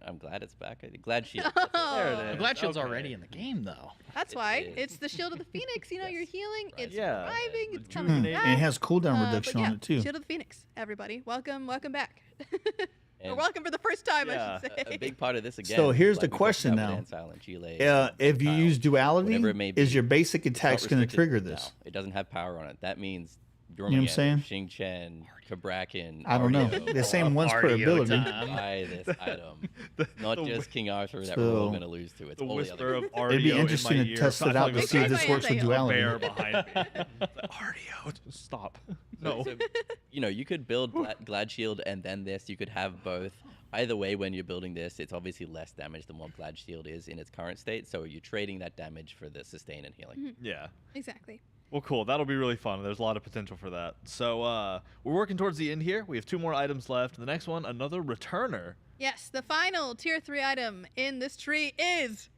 I'm glad it's back. Glad Shield. There it is. I'm glad Shield's Okay. already in the game, though. That's It why. is. It's the Shield of the Phoenix. You know, Yes. you're healing, Right. it's Yeah. reviving, it's Hmm, coming and back. it has cooldown But reduction yeah, on it too. Shield of the Phoenix, everybody. Welcome back. or And- welcome for the first time, Yeah, I should say. A big part of this again. So here's like the we talked question about with now. Ansile and Chile, If you Kyle, use duality, whatever it may be, is your basic it's not attacks going to restricted trigger now. this? It doesn't have power on it. That means You know what I'm saying? Xing Chen, Kraken. I don't know. Artio. The same ones per Artio ability. time. Buy this item. Not the just King Arthur that So- we're all going to lose to. It's The all the whisper other. of Artio It'd be in my interesting to ear. test it out to see if this works with a bear duality. behind me. Artio, stop. No. So, you could build Glad Shield and then this. You could have both. Either way, when you're building this, it's obviously less damage than what Glad Shield is in its current state. So you're trading that damage for the sustain and healing. Yeah. Exactly. Well, cool. That'll be really fun. There's a lot of potential for that. So we're working towards the end here. We have 2 more items left. The next one, another returner. Yes, the final tier 3 item in this tree is.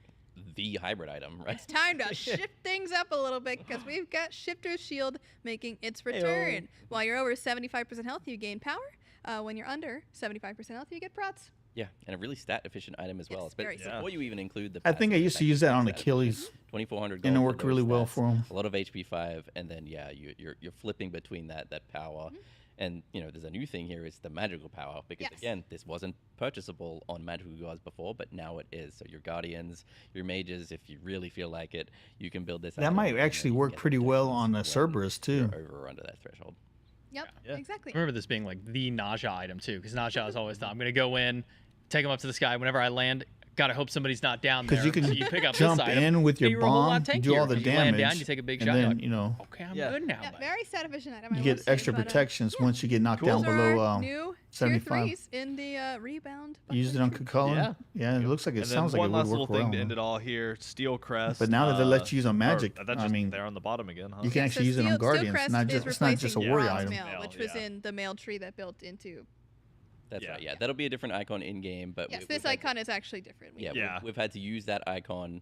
The hybrid item, right? It's time to shift things up a little bit because we've got Shifter's Shield making its return. While you're over 75% health, you gain power. When you're under 75% health, you get prots. Yeah, and a really stat-efficient item as well. Yes, But very before you even include the I think I passive used to effect use that on stats, Achilles, 2,400 and it gold worked for really those well stats, for him. A lot of HP 5, and then you're flipping between that power. And there's a new thing here is the magical power because Yes. again, this wasn't purchasable on magical gods before, but now it is. So your guardians, your mages, if you really feel like it, you can build this. That item, might and then actually you work get pretty well protections on when Cerberus too. you're over or under that threshold. Yep, Yeah. exactly. I remember this being like the nausea item too, because nausea is always I'm gonna go in, take them up to the sky. Whenever I land, gotta hope somebody's not down there. Because you can So you pick up jump this item, in with but your you're a whole lot bomb, do all tankier. the You land damage, down, you take a big and shot. then you're like, okay, I'm Yeah. good now. Yeah, buddy. very stat efficient item. I you will get say, extra but, protections yeah. once you get knocked Cool. down Those are below new 75. tier 3s in the rebound. Used it on Cucullin. Yeah. Yeah, it looks like it And sounds then like one it would last little work well. thing to end it all here, Steel Crest. But now that they let you use on magic, that's I just mean, there on the bottom again, huh? you can actually use it on Guardians. It's not just a warrior item. Mail, which was Yeah. in the mail tree that built into. That's Yeah. right. Yeah, that'll be a different icon in game, but Yes, we've this had- icon is actually different. Yeah, Yeah. We've had to use that icon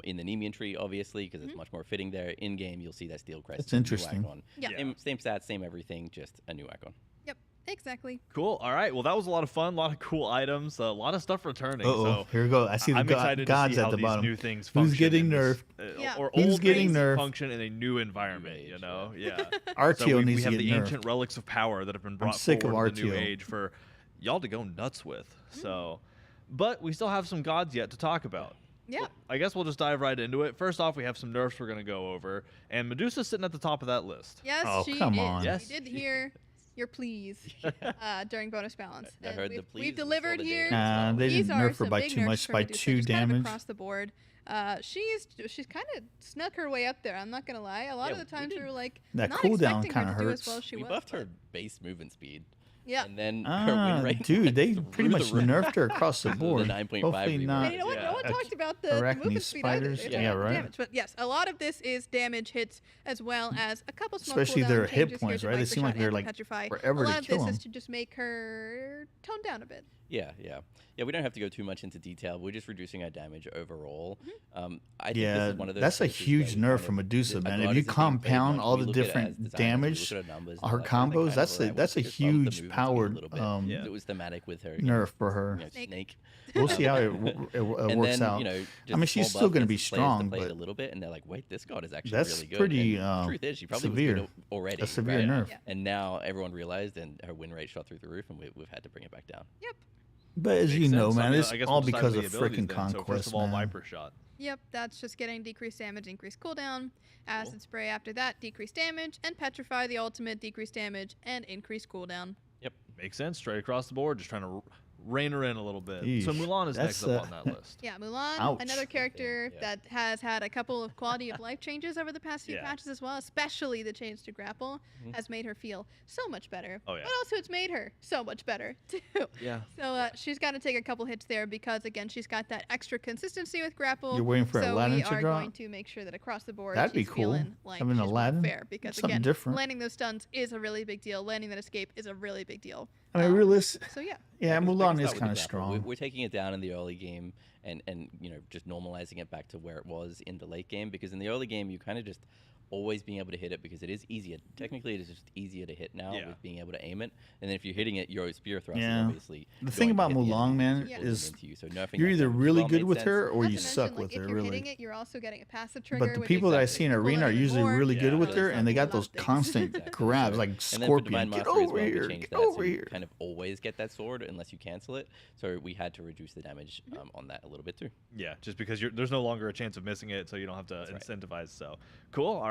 in the Nemean tree, obviously, because it's much more fitting there. In game, you'll see that steel crest. That's new interesting. Icon. Yeah. Same stats, same everything, just a new icon. Yep, exactly. Cool. All right. Well, that was a lot of fun. A lot of cool items. A lot of stuff returning. Uh-oh, So here we go. I see the I'm excited gods to see at how the these bottom. new things Who's function getting in this, nerfed? Yeah. or Who's old getting things nerfed? function in a new environment. Age, You know. Yeah. Artio So we needs have to the get ancient nerfed. relics of power that have been brought sick of forward in the new Artio. age for y'all to go nuts with. So, but we still have some gods yet to talk about. Yeah. I guess we'll just dive right into it. First off, we have some nerfs we're going to go over, and Medusa's sitting at the top of that list. Yes, Oh, she come is. on. Yes. We did hear your please during bonus balance. I And heard the we've, please we've and saw delivered the here. damage. They These didn't are nerf her some by big too nerfs much, for by Medusa, 2 just kind of damage. across the board. She's kind of snuck her way up there. I'm not gonna lie. A lot of the times we were like That not cooldown expecting her kinda to do hurts. as well as she We was. buffed but- her base movement speed. Yeah. And then her win rate. Dude, went they through pretty the much roof. nerfed her across the board. 9.5 Hopefully rework. not. And you know what? No one talked about the Arachne movement speed either. spiders? It's Yeah, not right. Damage. But yes, a lot of this is damage hits as well as a couple small Especially cooldown their hit changes points, here to right? They Viper seem like Shot they're, and like, Petrify. forever a to lot of kill this 'em. is to just make her tone down a bit. Yeah. We don't have to go too much into detail. We're just reducing our damage overall. I think this Yeah, is one of those that's a cases huge where we nerf kind for of- Medusa, a man. god If you isn't being played compound much. all We the look at it different as designers, we damage, look at our numbers and her we're like, combos, kind of that's a alright, that's a we'll just bump the huge movement speed a powered little bit. Yeah. It was thematic with her nerf for her. Snake. snake. We'll see how it And works then, out. just I mean, she's small still buff going to gets be players to strong, play it a but little bit, and they're like, "Wait, this god is actually that's really good." pretty, And the truth is, she probably severe. was good already. a severe right? nerf. Yeah. And now everyone realized, and her win rate shot through the roof, and we've had to bring it back down. Yep. But as Makes you know, sense. man, I mean, it's I guess all we'll just dive because of into the abilities freaking then. So conquest, first of all, man. Viper Shot. Yep, that's just getting decreased damage, increased cooldown. Acid spray after that, decreased damage, and petrify the ultimate, decreased damage and increased cooldown. Makes sense. Straight across the board, just trying to rein her in a little bit. So Yeesh. Mulan is That's, next up on that list. Yeah, Mulan, Ouch. another character Yeah. that has had a couple of quality of life changes over the past few Yeah. patches as well, especially the change to grapple has made her feel so much better. Oh, yeah. But also it's made her so much better too. Yeah. So she's got to take a couple hits there because again she's got that extra consistency with grapple. You're waiting for so Aladdin we to are drop? going to make sure that across the board That'd be she's cool. feeling like Having she's more Aladdin? fair because Something again different. landing those stuns is a really big deal. Landing that escape is a really big deal. I mean, realistic. So yeah. Yeah, We can Mulan start is with the kind of grapple. strong. We're taking it down in the early game and just normalizing it back to where it was in the late game, because in the early game you kind of just always being able to hit it because it is easier. Technically, it is just easier to hit now Yeah. with being able to aim it. And then if you're hitting it, your spear thrust Yeah. is obviously The thing going to about hit the Mulan, enemy man, and pulling them is into you. So nerfing You're that either damage really well good made with sense. her or Not you to suck mention, with like, her, if you're really. hitting it, you're also getting a passive trigger. But the which people that I means see in if you pull arena it are even usually more, really good Yeah. with really her, and they something got a lot those of things. constant Exactly. grabs, So- like And then for Scorpion. Divine Get Mastery as over well, we here, changed get that, so over you here. kind of always get that sword unless you cancel it. So we had to reduce the damage on that a little bit too. Yeah, just because there's no longer a chance of missing it, so you don't have to That's right. incentivize. So cool. All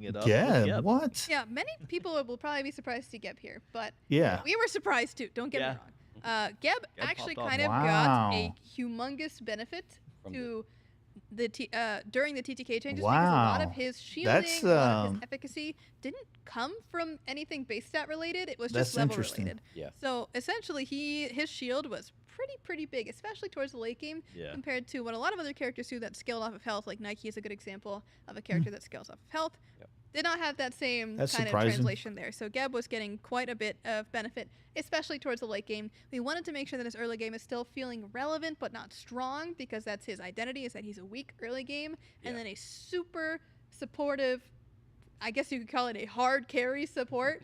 bringing it up. Yeah, Yep. what? Yeah, many people will probably be surprised to see Geb here, but Yeah. we were surprised too. Don't get Yeah. me wrong. Geb actually popped off. kind of Wow. got a humongous benefit From to during the TTK changes because a lot of Wow. his shielding, That's, a lot of his efficacy didn't come from anything base stat related. It was just That's level interesting. related. Yeah. So essentially, his shield was pretty big, especially towards the late game Yeah. compared to what a lot of other characters do that scaled off of health. Like Nike is a good example of a character that scales off of health. Did not have that same That's kind of surprising. translation there. So Geb was getting quite a bit of benefit, especially towards the late game. We wanted to make sure that his early game is still feeling relevant but not strong, because that's his identity, is that he's a weak early game, and then a super supportive, I guess you could call it a hard carry support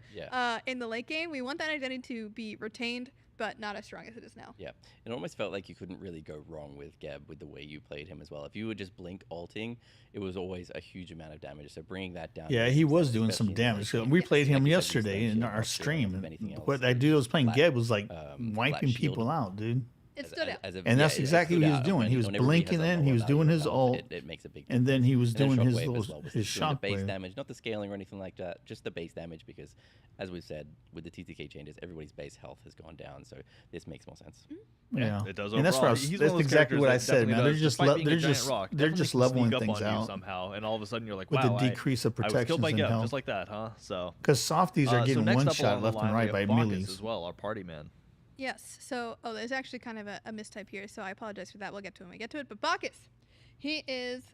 in the late game. We want that identity to be retained, but not as strong as it is now. Yeah, it almost felt like you couldn't really go wrong with Geb with the way you played him as well. If you were just blink ulting, it was always a huge amount of damage. So bringing that down. Yeah, he was doing some damage. We played him yesterday in our stream. And what that dude was playing Geb was like wiping people out, dude. It stood out. And that's exactly what he was doing. He was blinking in, he was doing his ult, it makes a big and then he was doing his Shockwave little as well, was his just doing the base shockwave. damage, not the scaling or anything like that, just the base damage, because as we've said, with the TTK changes, everybody's base health has gone down, so this makes more sense. Yeah, It does. And that's what I overall. was, He's one that's of those exactly what I characters that said, man. definitely They're does, just despite being a giant rock, they're definitely just can leveling sneak up things on you out somehow, and all of a sudden you're like, with wow, the decrease of I was killed protections by and Geb, health. just like that, huh? So Because softies are so getting next one up shot along the left and line, right we by have Bacchus melees. as well, our party man. Yes. So, there's actually kind of a mistype here, so I apologize for that. We'll get to it when we get to it. But Bacchus, he is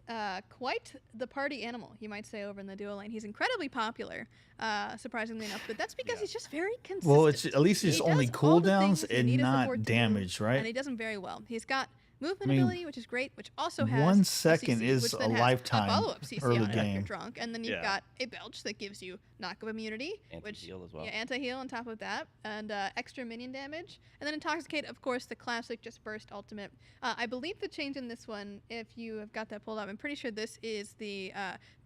quite the party animal, you might say, over in the duo lane. He's incredibly popular, surprisingly enough, but that's because he's just very consistent. Well, it's at least it's He only does all the cooldowns things you and need a not support to do, damage, right? And he does them very well. He's got movement I mean, ability, which is great, which also has 1 a second CC, is which a then has lifetime a follow-up CC early on it if you're game. drunk, and then you've got a belch that gives you knock-up immunity, Anti-heal as well. Yeah, anti-heal on top of that, and extra minion damage, and then intoxicate, of course, the classic just burst ultimate. I believe the change in this one, if you have got that pulled up, I'm pretty sure this is the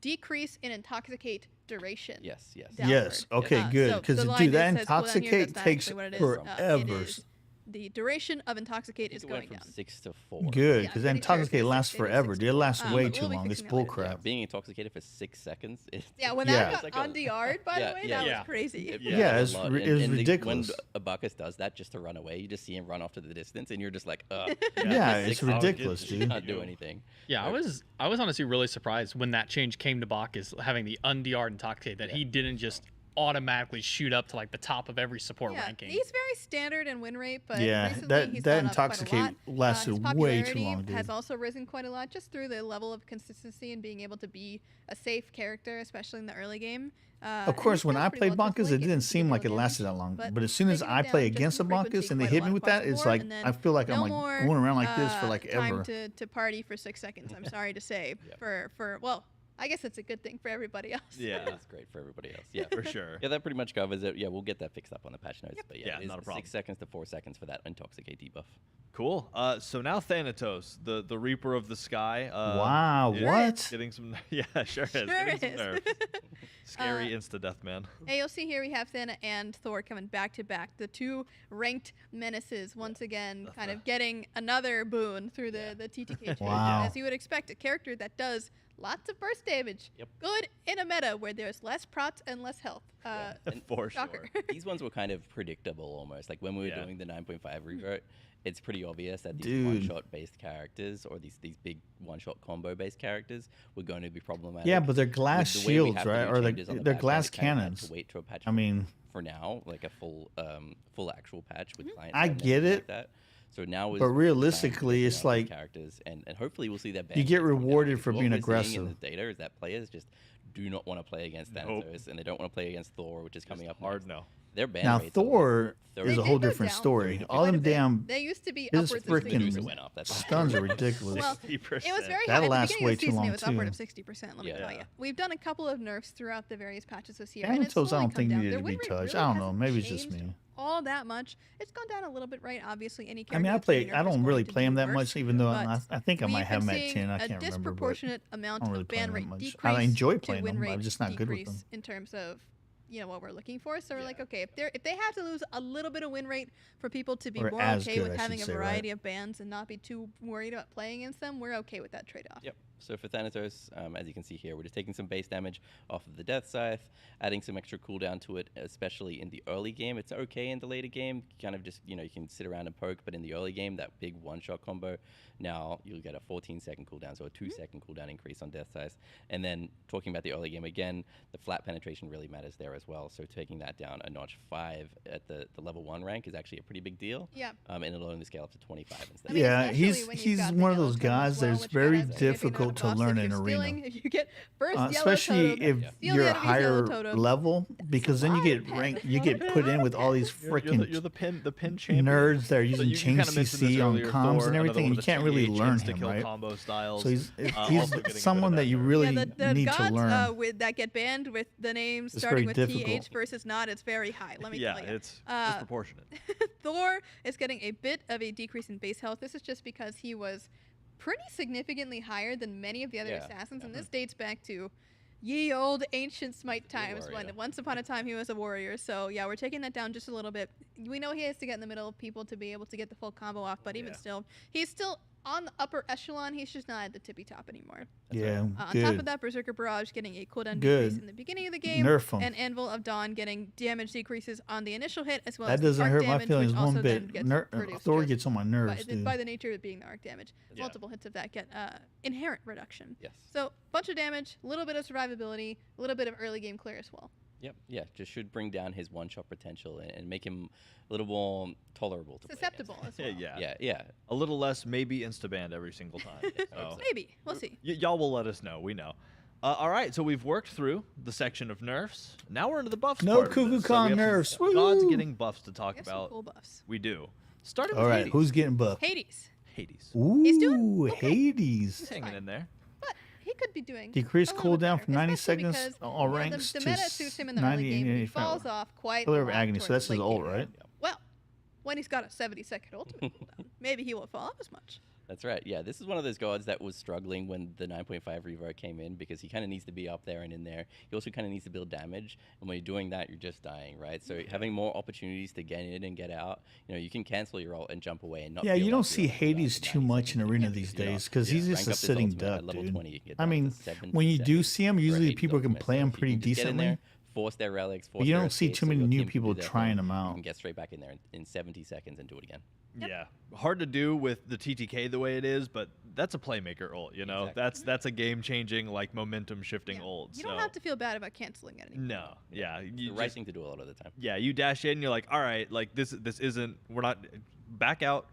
decrease in intoxicate duration. Yes, yes. Yes, downward. okay, good. So Because the line dude, that says cooldown here, intoxicate that's not takes actually what it is. forever. It is the duration of intoxicate is It went going from down. 6 to 4. Good, Yeah, because I'm pretty sure intoxicate it's lasts 6 to forever. 6 Dude, it lasts but way we'll too be long. It's fixing that later. bullcrap. Yeah, being intoxicated for 6 seconds. Yeah, when Yeah. that got on DR'd, by the way, that was crazy. Yeah, it's a lot. it was And ridiculous. when a Bacchus does that just to run away, you just see him run off to the distance, and you're just like, Yeah, it's 6 hours, ridiculous, you dude. can't do anything. Yeah, I was honestly really surprised when that change came to Bacchus having the undr'd intoxicate that he didn't just automatically shoot up to like the top of every support Yeah, ranking. he's very standard in win rate, but Yeah, recently that- he's that gone up quite a intoxicate lot. lasted His way too popularity long, dude. has also risen quite a lot just through the level of consistency and being able to be a safe character, especially in the early game. Of course, when I played Bacchus, it didn't seem like it lasted that long. But as soon as I play against a Bacchus and they hit me with that, it's like I feel like I'm like going around like this for like time ever. to party for 6 seconds. I'm sorry to say, for well, I guess it's a good thing for everybody else. Yeah, It's great for everybody else. Yeah, for sure. Yeah, that pretty much covers it. Yeah, we'll get that fixed up on the patch notes. But Yeah, it is not a problem. 6 seconds to 4 seconds for that intoxicate debuff. Cool. So now Thanatos, the Reaper of the Sky. Wow, what? Getting some. Yeah, sure is. Sure Getting some is. nerfs. Scary insta death, man. Hey, you'll see here we have Thana and Thor coming back to back. The two ranked menaces once again kind of getting another boon through the TTK change. Wow. As you would expect, a character that does lots of burst damage. Yep. Good in a meta where there's less prots and less health. For shocker. sure. These ones were kind of predictable almost. Like when we were Yeah. doing the 9.5 revert, it's pretty obvious that these Dude. one-shot based characters or these big one-shot combo based characters were going to be problematic. Yeah, but they're glass With the way we shields, have to right? do Or changes on the they're back end, glass it kinda had cannons. to wait to a patch I mean, for now, like a full actual patch with client I side and get everything it, like that. So now is but the time realistically, to it's figure out these like characters, and hopefully we'll see their you get ban rates come down, rewarded because for what being we're seeing aggressive. in the data is that players just do not want to play against Thanatos, and they don't want to play against Thor, which is coming up Hard next. no. Their ban now rates are like Thor 30. is a They whole go different down story. quite All a them bit. damn They used to be his upwards of frickin' 60%. Medusa went up. That's stuns are ridiculous. Well, 60%. it was very That'll high. At last the beginning way of the too season, long, it was upward too. of 60%, let me Yeah. tell you. We've done a couple of nerfs throughout the various patches this year. and it's Thanatos, I slowly don't come think down. needed Their to win be rate touched. really I don't know. hasn't Maybe it's just changed me. all that much. It's gone down a little bit, right? Obviously, any I character mean, I that's being play. nerfed I is don't going really to play do him that worse, much, even though but I think I might we've have him been at seeing 10. I a can't remember, but disproportionate amount I don't really of play ban him that rate much. decrease I enjoy to playing win him, but rate I'm just not good with decrease him. in terms of what we're looking for. So we're like, okay, if they have to lose a little bit of win rate for people to be Or more as okay good, with I having should a say, right? variety of bans and not be too worried about playing against them, we're okay with that trade-off. Yep. So for Thanatos, as you can see here, we're just taking some base damage off of the Death Scythe, adding some extra cooldown to it, especially in the early game. It's okay in the later game, kind of just, you can sit around and poke, but in the early game, that big one-shot combo, now you'll get a 14-second cooldown, so a 2-second cooldown increase on Death Scythe. And then talking about the early game again, the flat penetration really matters there as well. So taking that down a notch 5 at the level 1 rank is actually a pretty big deal. Yeah. And it'll only scale up to 25 instead. I mean, Yeah, especially he's when you've he's got the one of yellow those totem as guys well, that's which very adds a significant difficult amount to of learn buffs. in If you're arena. stealing- If you get first yellow Especially totem, if steal the you're a enemy's yellow higher totem. level, because then you lot of get pen. ranked, you get put in with all these You're freaking the pin champion. nerds that are So using you chain kinda mentioned this CC on earlier, comms Thor, and another everything. one You of the can't really TH learn him, insta-kill right? combo styles. So he's also getting good someone at that you nerf. really Yeah, the need gods to learn. that get banned with the names It's starting very with TH difficult. versus not, it's very high. Let me Yeah, tell you. it's Uh, disproportionate. Thor is getting a bit of a decrease in base health. This is just because he was pretty significantly higher than many of the other Yeah, assassins, and this dates back to ye old ancient Smite times when warrior. once upon a time he was a warrior. So yeah, we're taking that down just a little bit. We know he has to get in the middle of people to be able to get the full combo off, but even Yeah. still, he's still on the upper echelon. He's just not at the tippy top anymore. Yeah, On top of good. that, Berserker Barrage getting a cooldown Good. decrease in the beginning of the game, Nerf 'em. and Anvil of Dawn getting damage decreases on the initial hit as well That as the doesn't arc hurt my damage, feelings which one also then bit. gets reduced Thor just gets on my nerves, by, dude. by the nature of it being the arc damage. Yeah. Multiple hits of that get inherent reduction. Yes. So bunch of damage, a little bit of survivability, a little bit of early game clear as well. Yep. Yeah. Just should bring down his one-shot potential and make him a little more tolerable to play against. Susceptible as well. Yeah. Yeah. Yeah. A little less, maybe insta-banned every single time. So Maybe. We'll see. y'all will let us know. We know. All right, so we've worked through the section of nerfs. Now we're into the buffs. No part of Cuckoo this. So Khan we have some nerfs. Gods Woo! getting buffs to talk We have some about. cool buffs. We do. Starting All with right, Hades. who's getting buffed? Hades. Hades? Ooh, He's doing okay. Hades. He's hanging in there. But he could be doing Decrease a little bit cooldown better, from 90 especially seconds because, all yeah, ranks the to meta suits him in the 90 early game. and He 85. falls off quite Pillar a of lot Agony, so towards that's his late ult, game. right? Well, when he's got a 70-second ultimate cooldown, maybe he won't fall off as much. That's right. Yeah, this is one of those gods that was struggling when the 9.5 revo came in because he kind of needs to be up there and in there. He also kind of needs to build damage, and when you're doing that, you're just dying, right? So having more opportunities to get in and get out, you can cancel your ult and jump away and not. Yeah, feel you don't like see you're on the Hades ground for too 90 much in seconds. arena these You know, days because he's rank just up a this sitting ultimate at duck, level dude. 20, you can get I down to mean, 70 when you do seconds see him, for usually Hades people can ultimate. play So him if you pretty can just get in there, decently. force their relics. But Force you their don't see escapes too so many your new team can people do their trying thing. them You out. can get straight back in there in 70 seconds and do it again. Yeah, hard to do with the TTK the way it is, but that's a playmaker ult. Exactly. That's a game-changing, like momentum-shifting Yeah. ult. You so. don't have to feel bad about canceling it anymore. No, yeah, you The right just- thing to do a lot of the time. yeah, you dash in, you're like, all right, like this isn't. We're not. Back out,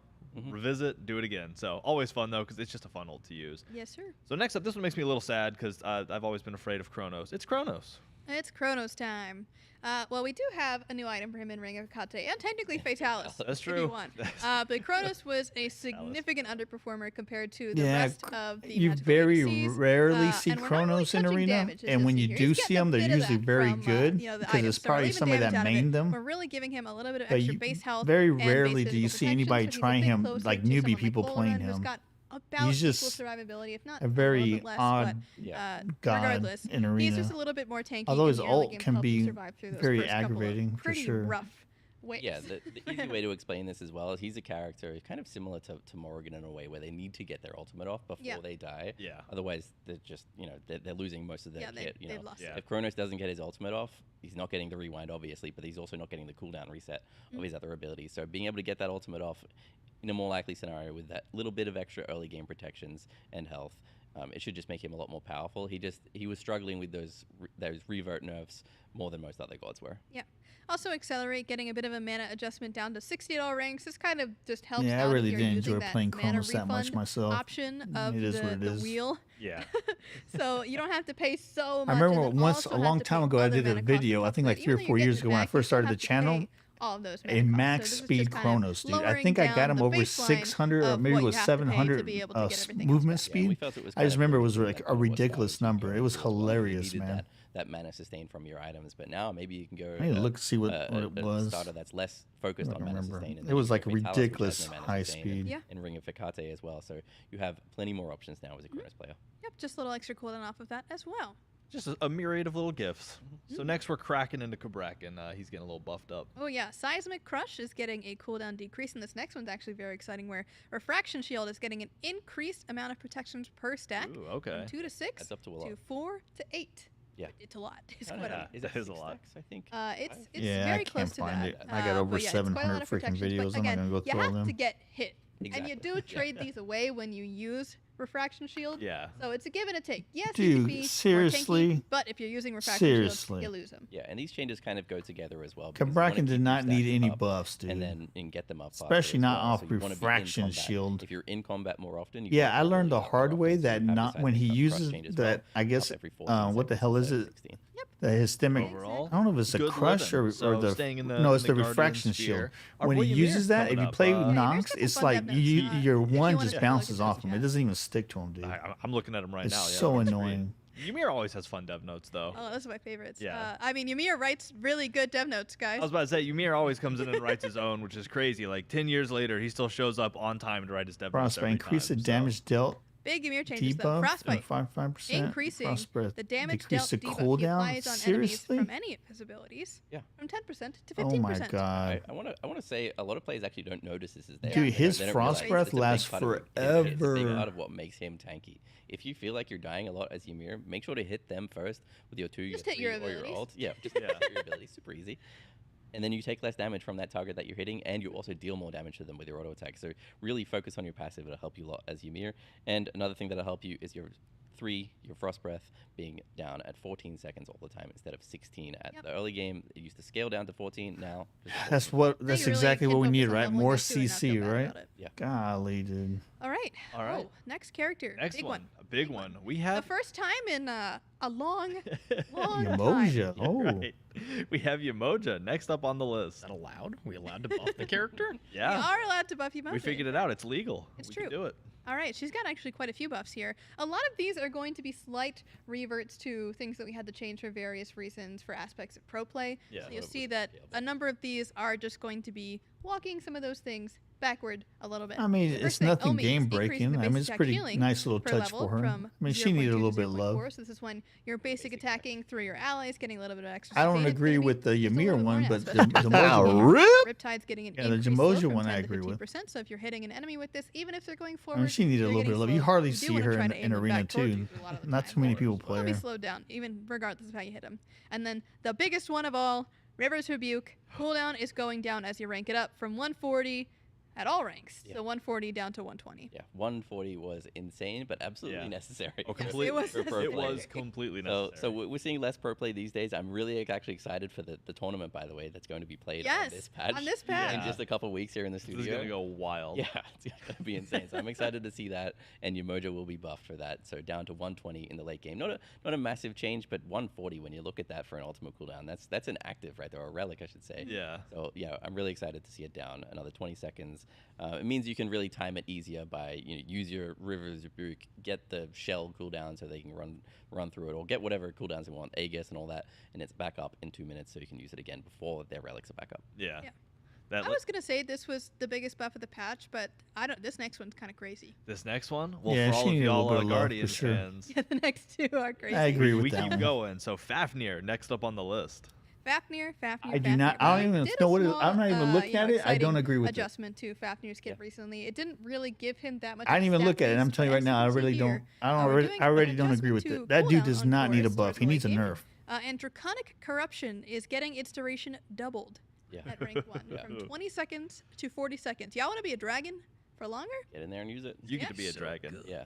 revisit, do it again. So always fun though, because it's just a fun ult to use. Yes, sir. So next up, this one makes me a little sad because I've always been afraid of Chronos. It's Chronos. It's Chronos time. Well, we do have a new item for him in Ring of Kate, and technically Fatalis. That's If you true. want. But Chronos was a significant underperformer compared to the Yeah, rest of the you magical very ADCs. rarely see And we're not Chronos in touching arena, damage, as and you'll when see you here. do He's see getting them, a they're bit of usually that very from, good the because items. it's So we're probably leaving somebody damage that out of it. mained them. We're really giving him a little bit of But extra you base health. very and base rarely do physical you see protection, anybody so he's a trying bit him, closer like to newbie someone like people playing Golden, who's him. got about He's equal just survivability, if not a little very bit less, odd Yeah. god regardless, in he's arena. just a little bit more tanky. Although in his the early ult game to can help you be survive through those very first couple of aggravating, for pretty sure. rough waves. Yeah, the easy way to explain this as well is he's a character kind of similar to Morrigan in a way where they need to get their ultimate off before Yeah. they die. Yeah. Otherwise, they're just, they're losing most of their Yeah, kit. they've lost Yeah. it. If Kronos doesn't get his ultimate off, he's not getting the rewind, obviously, but he's also not getting the cooldown reset of his other abilities. So being able to get that ultimate off in a more likely scenario with that little bit of extra early game protections and health, it should just make him a lot more powerful. He was struggling with those revert nerfs more than most other gods were. Yeah. Also accelerate, getting a bit of a mana adjustment down to 60 at all ranks. This kind of just helps Yeah, I out if really you're didn't using enjoy that playing mana Chronos that much refund myself. option of It is what it the is. wheel. Yeah. So you don't have to pay so much. I remember and then once also a have long to time pay ago I other did a mana costs video, on I top think of like it. 3 or Even though 4 you're years getting ago when I it back, first you still started the have to channel, pay all of those a mana costs. max So this is speed just kind of Chronos, dude. I lowering think I got down him the over baseline 600 or of maybe what it you was have to pay to 700 be able to get everything else movement back. Yeah, we speed. felt it was I just better remember it because was of like that a horsepower ridiculous was being number. It was used as well. You hilarious, needed man. That mana sustain from your items, but now maybe you can go. I need to look to see what a it was. starter that's less focused I on don't mana remember. sustain. And It then was you like go a Fatalis, which has ridiculous no mana high sustain, speed. Yeah. and Ring of Fecate as well. So you have plenty more options now as a Chronos player. Yep, just a little extra cooldown off of that as well. Just a myriad of little gifts. So next we're Kraken into Kraken. He's getting a little buffed up. Oh yeah, Seismic Crush is getting a cooldown decrease, and this next one's actually very exciting, where Refraction Shield is getting an increased amount of protections per stack. Ooh, okay. From 2 to 6 That's up to a lot. to 4 to 8. Yeah. It's a lot. It's I quite don't a know. lot. Is That it is a 6 lot. stacks, I think. It's Yeah, very I close can't to find that. it. I got over But yeah, it's quite a 700 lot of freaking protections, but videos. I'm not again, gonna go through you all have them. to get hit. And you Exactly. do trade these away when you use Refraction Shield. Yeah. So it's a give and a take. Yes, you Dude, can be more seriously? tanky, but if you're using Refraction Shield, Seriously. you lose them. Yeah, and these changes kind of go together as well. because you wanna Kraken keep did your not need stacks any up, buffs, dude. And then and get them up faster Especially as not well. off So you wanna be in Refraction combat. Shield. If you're in combat more often, you Yeah, want I to learned the really hard more way often, so that you have not this when he crush uses change as that. well, I guess up every 14 what the hell seconds is instead of it? 16. The hystemic. Overall, I don't know if it's a good crush living. or So the staying in the- no, in it's the the Guardian refraction sphere. shield. Our When boy he Ymir uses that, coming if you up, play yeah, Ymir's Nox, got some it's fun like dev notes. your If you one wanna just take a look bounces at off those, him. yeah. It doesn't even stick to him, dude. I'm looking at him right It's now. so Yeah, it's annoying. great. Ymir always has fun dev notes, though. Oh, those are my favorites. Yeah. I mean, Ymir writes really good dev notes, guys. I was about to say, Ymir always comes in and writes his own, which is crazy. Like 10 years later, he still shows up on time to write his dev notes. Frostbite every increase the time, so- damage dealt, Big Ymir changes though. debuff, Frostbite 5%. increasing Frost breath, the damage decrease dealt the debuff he cooldown. applies on Seriously? enemies from any of his abilities. Yeah. From 10% to Oh 15%. my god. I want to say a lot of players actually don't notice this is there. Dude, They his don't frost realize breath it's a big lasts part of it. It's a big forever. part of what makes him tanky. If you feel like you're dying a lot as Ymir, make sure to hit them first with your 2, Just your hit your 3, or your abilities. ult. Yeah, just hit your abilities. Super easy. And then you take less damage from that target that you're hitting, and you also deal more damage to them with your auto attack. So really focus on your passive. It'll help you a lot as Ymir. And another thing that'll help you is your 3, your frost breath, being down at 14 seconds all the time instead of 16 at Yep. the early game. It used to scale down to 14. Now just That's 14. what. Then That's you really exactly can what we focus need, on right? leveling More up too and not feel CC, bad right? about it. Yeah. Golly, dude. All right. All right. Oh, next character. Next Big one, a big one. We have The first time in a long, long time. Emoja. Oh. right. We have Umoja next up on the list. Is that allowed? We allowed to buff the character? You Yeah, are allowed to buff emoji. we figured it out. It's legal. It's we true. can do it. All right, she's got actually quite a few buffs here. A lot of these are going to be slight reverts to things that we had to change for various reasons for aspects of pro play. Yeah. So A lot you'll of it see was that scaled a number of these are just going to be walking some of those things backward a little bit. I mean, The it's first thing, nothing Omi is game increasing breaking. the I base mean, it's attack pretty healing nice little per touch level for her. I from mean, she needed a 0.2 little to bit of love. 0.4. So this is when you're basic attacking through your allies, getting a little bit of extra. I don't sustain. It's agree gonna be with the just a Ymir little bit more one, now, but especially the with Emoja one. Riptide's getting an Yeah, the increased slow Emoja from one 10 I to agree with. 15%. So if you're hitting an enemy with this, even if they're going I forward, mean, she needed a you're little bit getting of love. slowed. You hardly do see wanna her try in to aim them arena back towards too. you a lot of the Not time, too many but people will play be her. slowed down, even regardless of how you hit them. And then the biggest one of all, River's Rebuke. Cooldown is going down as you rank it up from 140 at all ranks. Yeah. So 140 down to 120. Yeah, 140 was insane, but absolutely Yeah. necessary. Oh, Yes, completely. it was for pro It play. was completely So, necessary. we're seeing less pro play these days. I'm really actually excited for the tournament, by the way, that's going to be played Yes, on this patch. on this patch. In Yeah. just a couple weeks here in the This is studio. gonna go wild. Yeah, it's going to be insane. So I'm excited to see that, and Umoja will be buffed for that. So down to 120 in the late game. Not a massive change, but 140 when you look at that for an ultimate cooldown. That's an active right there, or a relic, I should say. Yeah. So yeah, I'm really excited to see it down another 20 seconds. It means you can really time it easier by use your River's Rebuke, get the shell cooldown so they can run through it, or get whatever cooldowns they want, Aegis and all that, and it's back up in 2 minutes, so you can use it again before their relics are back up. Yeah. Yeah. That I was gonna say this was the biggest buff of the patch, but I don't. This next one's kind of crazy. this next one. Well, Yeah, for all she of needed a little y'all bit of love, for Guardian sure. fans, Yeah, the next two are crazy. I agree with we that keep one. going. So Fafnir next up on the list. Fafnir. I do not- I don't even know what it is. I'm not even looking at it. I don't agree with it. Adjustment to Fafnir's kit recently. It didn't really give him that much. I didn't even look at it. I'm telling you right now, I really don't. I already don't agree with it. That dude does not need a buff. He needs a nerf. And Draconic Corruption is getting its duration doubled Yeah. at rank 1 from 20 seconds to 40 seconds. Y'all want to be a dragon for longer? Get in there and use it. You get Yeah. to be a So dragon. good. Yeah.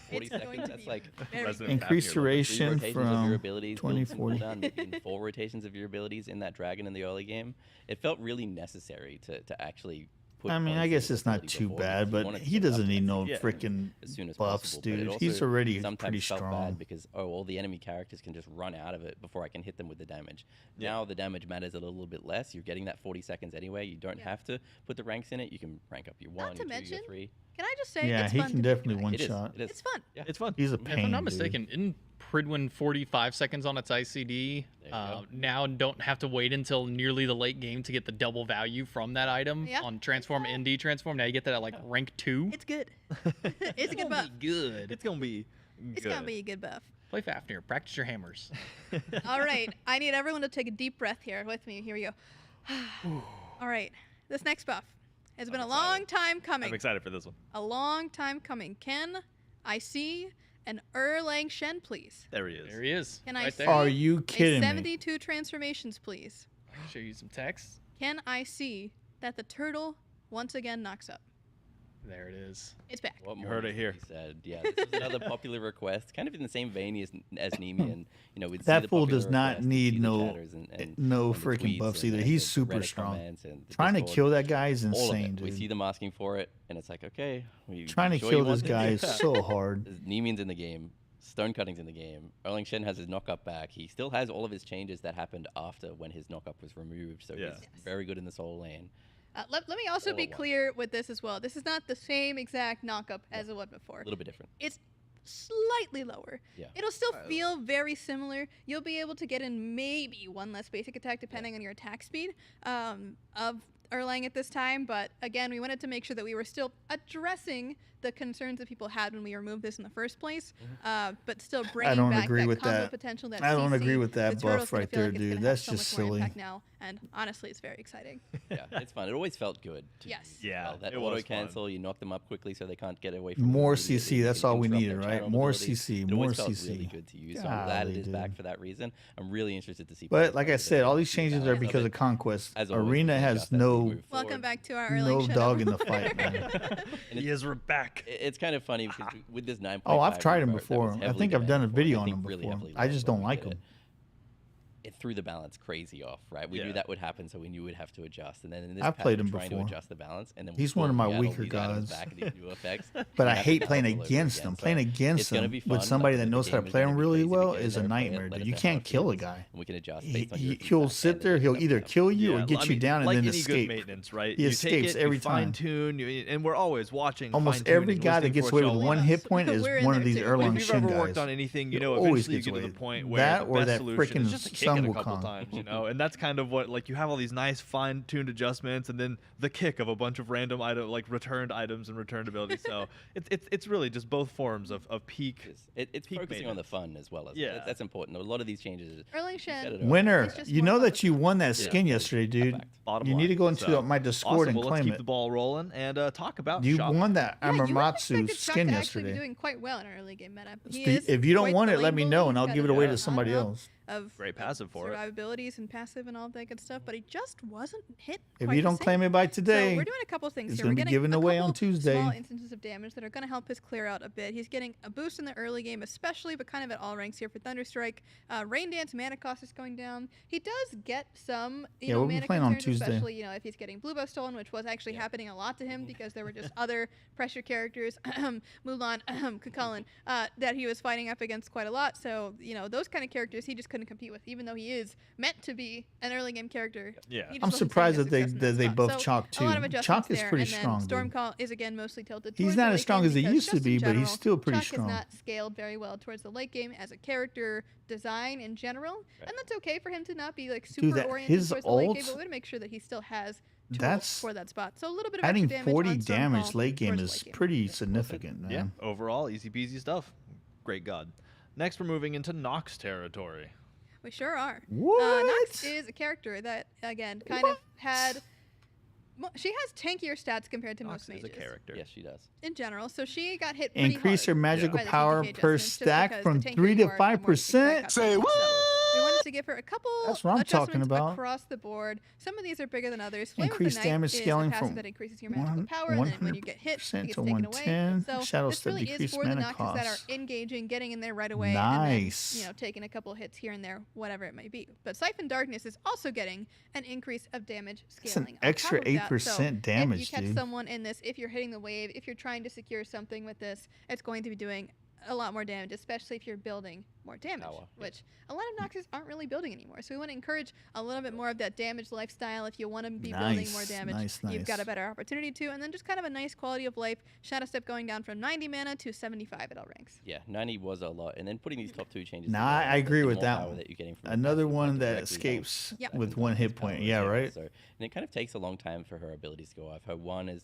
40 It's going seconds, to that's be like very Resident good. Increased Fafnir level. 3 duration rotations of your from abilities, 20, build some 40. cooldown, maybe 4 rotations of your abilities in that dragon in the early game. It felt really necessary to actually put I mean, points I in guess the it's not ability too before, bad, because you but wanted to he get it up doesn't to need that no Yeah. freaking as soon as buffs, possible, but it dude. also He's already sometimes pretty felt strong. bad because all the enemy characters can just run out of it before I can hit them with the damage. Yeah. Now the damage matters a little bit less. You're getting that 40 seconds anyway. You don't Yeah. have to put the ranks in it. You can rank up your 1, Not to your 2, mention, your 3. Can I just say Yeah, it's he fun can to be a definitely dragon. one It is. shot. It is. It's fun. It's fun. He's a If pain. I'm not dude. mistaken, isn't Pridwin 45 seconds on its ICD? There you go. Now don't have to wait until nearly the late game to get the double value from that item Yeah. on transform and detransform. Now you get that at like rank 2. It's good. It's a good buff. Good. It's gonna be. It's good. gonna be a good buff. Play Fafnir. Practice your hammers. All right. I need everyone to take a deep breath here with me. Here we go. All right. This next buff has been a long time coming. I'm excited for this one. A long time coming. Can I see an Erlang Shen, please? There he is. There he is. Can I right see there. Are you kidding me? 72 transformations, please? I'll show you some text. Can I see that the turtle once again knocks up? There it is. It's back. What You more heard it needs to here. be Said. Yeah, this is another popular request, kind of in the same vein as Nemi, and we'd see That the fool popular does not requests, we'd need see the no- chatters and no the freaking tweets buffs and either. the He's super Reddit strong. comments and the Trying to Discord. kill that guy is All of insane, it. We dude. see them asking for it, and it's like, okay. Trying to sure kill you want this guy is Yeah. so hard. Nemian's in the game. Stonecutting's in the game. Erlang Shen has his knock-up back. He still has all of his changes that happened after when his knock-up was removed, so Yeah. he's very good in the soul lane. Let me also All be at once. clear with this as well. This is not the same exact knockup as it was before. A little bit different. It's slightly lower. Yeah. It'll still feel very similar. You'll be able to get in maybe one less basic attack depending on your attack speed of Erlang at this time. But again, we wanted to make sure that we were still addressing the concerns that people had when we removed this in the first place, but still bringing don't back agree that with combo that. potential that I don't CC, agree with that the turtle's buff gonna right feel there, like it's dude. gonna have That's so just much more silly. impact now, and honestly, it's very exciting. Yeah, it's fun. It always felt good. Yes. Yeah, That it was auto fun. cancel, you knock them up quickly so they can't get away from More you immediately. CC, You that's can all we interrupt needed, their right? channel More abilities. CC, It more always felt CC. really good to use. So I'm glad Golly, it is back dude. for that reason. I'm really interested to see. But players like play I with it said, all and these see the changes are balance of because it. of Conquest. As always, Arena we has adjust as we no move Welcome forward. back to our Erlang no Shadow. dog in the fight, man. He is back. It's kind of funny because with this 9.5 Oh, I've tried him convert that was before. I heavily think I've done a demanded for, video I on think him really before. heavily I just loved don't when we like did him. It threw the balance crazy off, right? We Yeah. knew that would happen, so we knew we'd have to adjust. And then in this I've pack, played we're him trying before. to adjust the balance, and then He's one of my we add all weaker these items gods. back and these new effects. But we I have to hate balance playing all over against again. him. So Playing it's against gonna him be with fun. somebody Like, that the knows how to game is play gonna him be really crazy. We well get in is a there, play it, nightmare, let dude. us You know how can't it kill a feels, guy. and we can adjust based on your He'll feedback sit and there. He'll stuff. either kill you or Yeah, get I you mean, down and like then any escape. good maintenance, right? He You escapes take it, every you time. fine-tune, and we're always watching. Almost fine-tuning, every guy that listening gets for away with what's one going hit point We're is in one there of these too. on. Erlang If you've Shin ever guys. worked on anything, It eventually always you gets get to away the with point that where the or best that solution frickin' is just to kick it Sun a couple Wukong. times, and that's kind of what, like, you have all these nice fine-tuned adjustments, and then the kick of a bunch of random item, like returned items and returned abilities. So it's really just both forms of peak. It's peak focusing on the maintenance. fun as well as Yeah. that's important. A lot of these changes. Erlang you said Shen. it earlier. Winner, It's just you more know fun that with you fun. won that Yeah. skin yesterday, dude. Fact. Bottom You need to line. go into So, my Discord awesome. and Well, let's claim keep it. the ball rolling and talk about You shop. won that Yeah, you wouldn't Amamatsu expect Chuck skin to actually be yesterday. doing quite well in an early game meta. He Steve, is if you don't quite want the it, let me lane know bully. and I'll He's give got it away a to somebody ton else. Of Great passive for it. survivabilities and passive and all that good stuff, but he just wasn't hit. If quite you the don't same. claim it by So today, we're doing a couple things it's here. We're gonna be getting given a away on couple Tuesday. Small instances of damage that are going to help his clear out a bit. He's getting a boost in the early game, especially, but kind of at all ranks here for Thunderstrike. Rain Dance mana cost is going down. He does get some, Yeah, we'll be mana playing on concerns, Tuesday. especially if he's getting Blue Bow stolen, which was actually happening a lot to him because there were just other pressure characters, Mulan, Kukulkan, that he was fighting up against quite a lot. So those kind of characters he just couldn't compete with, even though he is meant to be an early game character. Yeah. He just I'm wasn't surprised seeing that the success in they spot. buff So, Chalk a lot too. of adjustments Chalk is there, pretty and then strong, dude. Stormcall is again mostly tilted. He's towards not the as late strong game as he because used to just in be, but he's general, still pretty Chuck strong. has not scaled very well towards the late game as a character design in general, and that's okay for him to not be like super that- oriented his towards the late game, ults- but we want to make sure that he still has tools That's- for that spot. So a little bit of Adding extra damage 40 on damage Stormcall late game towards the is late game. pretty significant, man. Yeah, overall, easy peasy stuff. Great God. Next, we're moving into Nox territory. We sure are. What? Nox is a character that, again, kind of had. She has tankier stats compared to Nox most is mages a character. Yes, she does. in general, so she got hit pretty Increase her hard magical by the power TTK per adjustments, just stack because from the tankier 3 you to are, the more 5%. TTK Say costs. what? We wanted to give her a couple That's what I'm talking adjustments about. across the board. Some of these are bigger than others. Flame Increase of the Night damage is scaling a passive from that increases your magical power, and then when you get hit, it 100% gets to taken 110. away. So Shadow this Step really is decreased for the mana Noxes that are cost. engaging, getting in there right away, Nice. and then, taking a couple hits here and there, whatever it might be. But Siphon Darkness is also getting an increase of damage It's an scaling. on extra top of that. 8% So damage, if you catch dude. someone in this, if you're hitting the wave, if you're trying to secure something with this, it's going to be doing a lot more damage, especially if you're building more damage, Power, yeah. which a lot of Noxes aren't really building anymore. So we want to encourage a little bit more of that damage lifestyle. If you want to be building more Nice, damage, nice, you've got a nice. better opportunity to. And then just kind of a nice quality of life. Shadow Step going down from 90 mana to 75 at all ranks. Yeah, 90 was a lot, and then putting these top two changes. Nah, together, I agree the with more that power one. that you're getting from the Another passive, one like, that directly helps escapes Yep. with Second one cost hit power point. as Yeah, well. right? So, and it kind of takes a long time for her abilities to go off. Her one is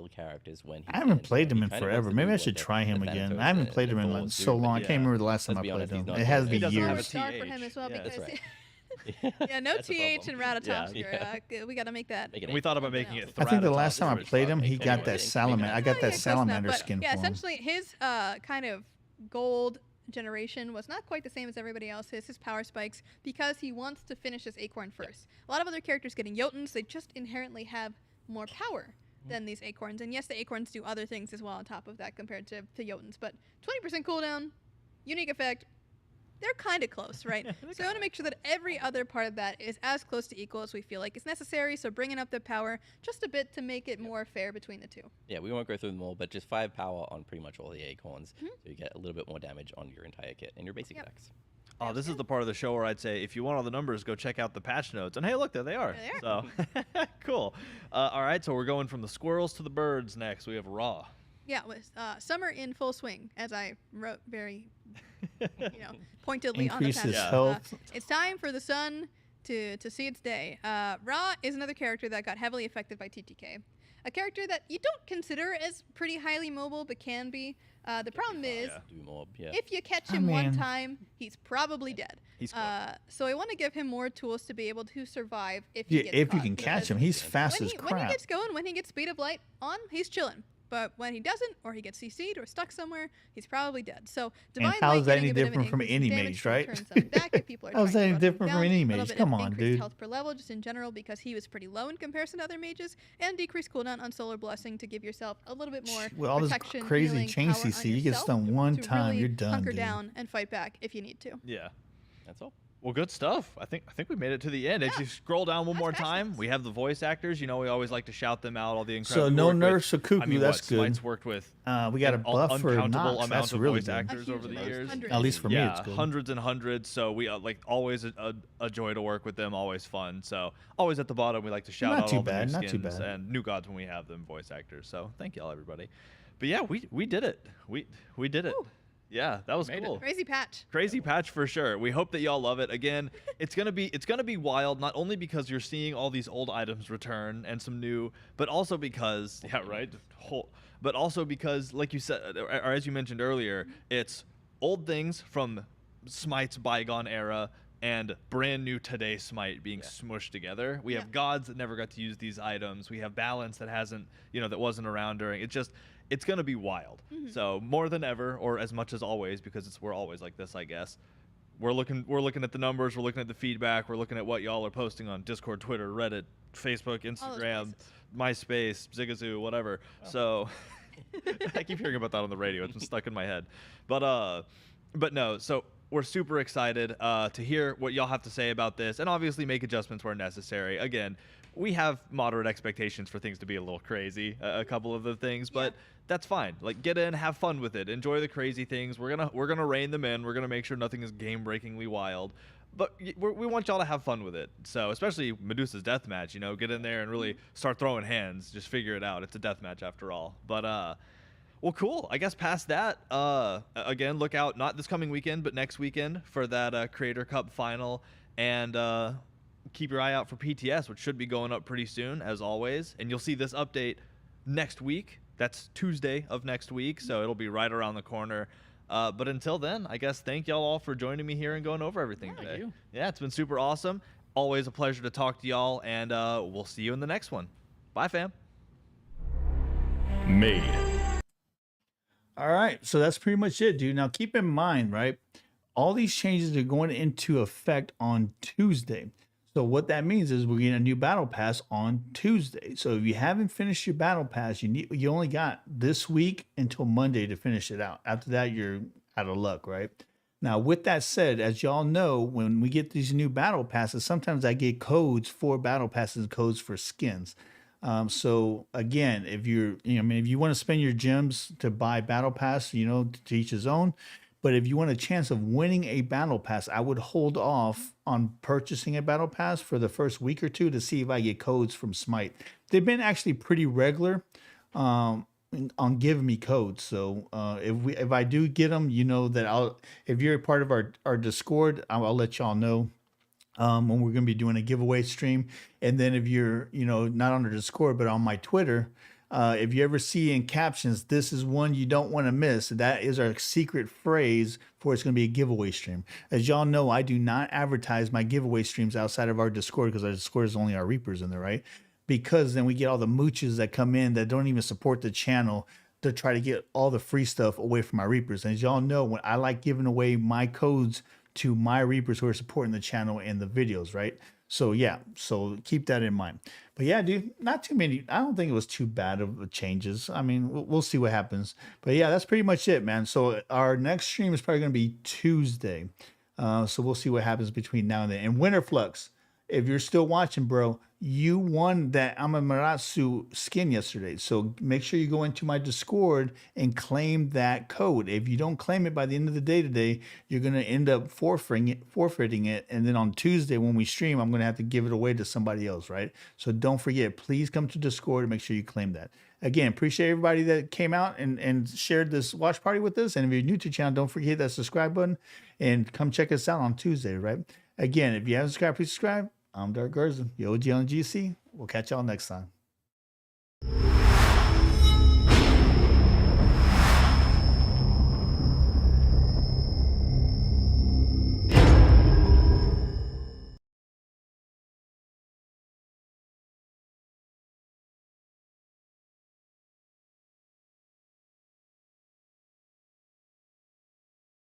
build characters when he I haven't can. played So him he in kinda forever. wants to Maybe do I what should the try him again. Thanatos I haven't and played him in Thors like do, so but long. I yeah. can't remember the last time Let's I be played honest, he's him. not It has to doing be He doesn't have years. a Start for him TH. as well Yeah. because That's right. Yeah, no That's a TH and problem. Ratatoskr. We got to make that. Make it And we thought about something making it. I think the Thratatopsy, last time I which played him, fuck he me. got Anyway, that salamander. I got Oh, that yeah, close enough, salamander but skin yeah, for him. essentially his kind of gold generation was not quite the same as everybody else's. His power spikes because he wants to finish his acorn first. A lot of other characters getting Jotuns, they just inherently have more power than these acorns. And yes, the acorns do other things as well on top of that compared to Jotuns. But 20% cooldown, unique effect, they're kind of close, right? So I want to make sure that every other part of that is as close to equal as we feel like is necessary. So bringing up the power just a bit to make it more fair between the two. Yeah, we won't go through them all, but just 5 power on pretty much all the acorns. So you get a little bit more damage on your entire kit and your basic decks. Oh, this is the part of the show where I'd say, if you want all the numbers, go check out the patch notes. And hey, look, there they are. There they So, cool. All right, so we're going from the squirrels to the birds next. We have raw. Yeah, with summer in full swing, as I wrote very, pointedly on the Increase patch. his health. It's time for the sun to see its day. Ra is another character that got heavily affected by TTK. A character that you don't consider as pretty highly mobile, but can be. The problem is, Do more, yeah. if you catch him one time, he's probably dead. He's so I want to give him more tools to be able to survive if he Yeah, gets if you caught, can catch because him, he's fast when as he, when he crap. gets going, when he gets speed of light on, he's chilling. But when he doesn't, or he gets CC'd or stuck somewhere, he's probably dead. So divine how light is that getting any a bit of an different from increase in any damage mage, to right? turn some back if people are How is trying that to any run him different down. from any A little mage? bit Come of on, increased dude. health per level just in general because he was pretty low in comparison to other mages, and decreased cooldown on Solar Blessing to give yourself a little bit more With all this protection, crazy healing, chain power on CC, you get yourself stung one to time, really you're done, hunker dude. down and fight back if you need to. Yeah. That's all. Well, good stuff. I think we made it to the end. If you scroll down one more That's time, fast. we have the voice actors. We always like to shout them out. All the incredible. So no work with- nerfs or cuckoo, I mean, that's good. Smite's worked with. We got a an buff for uncountable Nox. amount That's of really voice good. actors A over the huge years. amount. At least for me, Yeah, it's good. hundreds and hundreds. So we always a joy to work with them. Always fun. So always at the bottom, we like to shout Not out too all the bad, new not too skins bad. and new gods when we have them voice actors. So thank y'all everybody. But yeah, we did it. We did it. Yeah, that was Made it. cool. Crazy patch. Crazy patch for sure. We hope that y'all love it. Again, it's gonna be wild, not only because you're seeing all these old items return and some new, but also because but also because, like you said, or as you mentioned earlier, it's old things from Smite's bygone era and brand new today Smite being smushed together. We have gods that never got to use these items. We have balance that hasn't, that wasn't around during. It's gonna be wild. So more than ever, or as much as always, because we're always like this, I guess. We're looking at the numbers. We're looking at the feedback. We're looking at what y'all are posting on Discord, Twitter, Reddit, Facebook, Instagram, MySpace, Zigazoo, whatever. So I keep hearing about that on the radio. It's been stuck in my head. But no. So we're super excited to hear what y'all have to say about this, and obviously make adjustments where necessary. Again, we have moderate expectations for things to be a little crazy, a couple of the things, but that's fine. Like, get in, have fun with it, enjoy the crazy things. We're gonna rein them in. We're gonna make sure nothing is game-breakingly wild, but we want y'all to have fun with it. So especially Medusa's deathmatch, get in there and really start throwing hands. Just figure it out. It's a deathmatch after all. But well, cool. I guess past that, again, look out, not this coming weekend, but next weekend for that Creator Cup final, and keep your eye out for PTS, which should be going up pretty soon, as always. And you'll see this update next week. That's Tuesday of next week, so it'll be right around the corner. But until then, I guess thank y'all all for joining me here and going over everything today. Thank you. Yeah, it's been super awesome. Always a pleasure to talk to y'all, and we'll see you in the next one. Bye, fam. Made. All right, so that's pretty much it, dude. Now keep in mind, right? All these changes are going into effect on Tuesday. So what that means is we're getting a new battle pass on Tuesday. So if you haven't finished your battle pass, you only got this week until Monday to finish it out. After that, you're out of luck, right? Now, with that said, as y'all know, when we get these new battle passes, sometimes I get codes for battle passes, codes for skins. So again, if if you want to spend your gems to buy battle pass, to each his own. But if you want a chance of winning a battle pass, I would hold off on purchasing a battle pass for the first week or two to see if I get codes from Smite. They've been actually pretty regular on giving me codes. So if I do get them, that if you're a part of our Discord, I'll let y'all know when we're going to be doing a giveaway stream. And then if you're, not on the Discord, but on my Twitter, If you ever see in captions, this is one you don't want to miss. That is our secret phrase for it's going to be a giveaway stream. As y'all know, I do not advertise my giveaway streams outside of our Discord because our Discord is only our Reapers in there, right? Because then we get all the mooches that come in that don't even support the channel to try to get all the free stuff away from my Reapers. And as y'all know, when I like giving away my codes to my Reapers who are supporting the channel and the videos, right? So yeah, so keep that in mind. But yeah, dude, not too many. I don't think it was too bad of changes. I mean, we'll see what happens. But yeah, that's pretty much it, man. So our next stream is probably going to be Tuesday. So we'll see what happens between now and then. And Winter Flux, if you're still watching, bro, you won that Amaterasu skin yesterday. So make sure you go into my Discord and claim that code. If you don't claim it by the end of the day today, you're going to end up forfeiting it. And then on Tuesday when we stream, I'm going to have to give it away to somebody else, right? So don't forget, please come to Discord and make sure you claim that. Again, appreciate everybody that came out and shared this watch party with us. And if you're new to the channel, don't forget that subscribe button and come check us out on Tuesday, right? Again, if you haven't subscribed, please subscribe. I'm Dark Garza, the OG on GC. We'll catch y'all next time.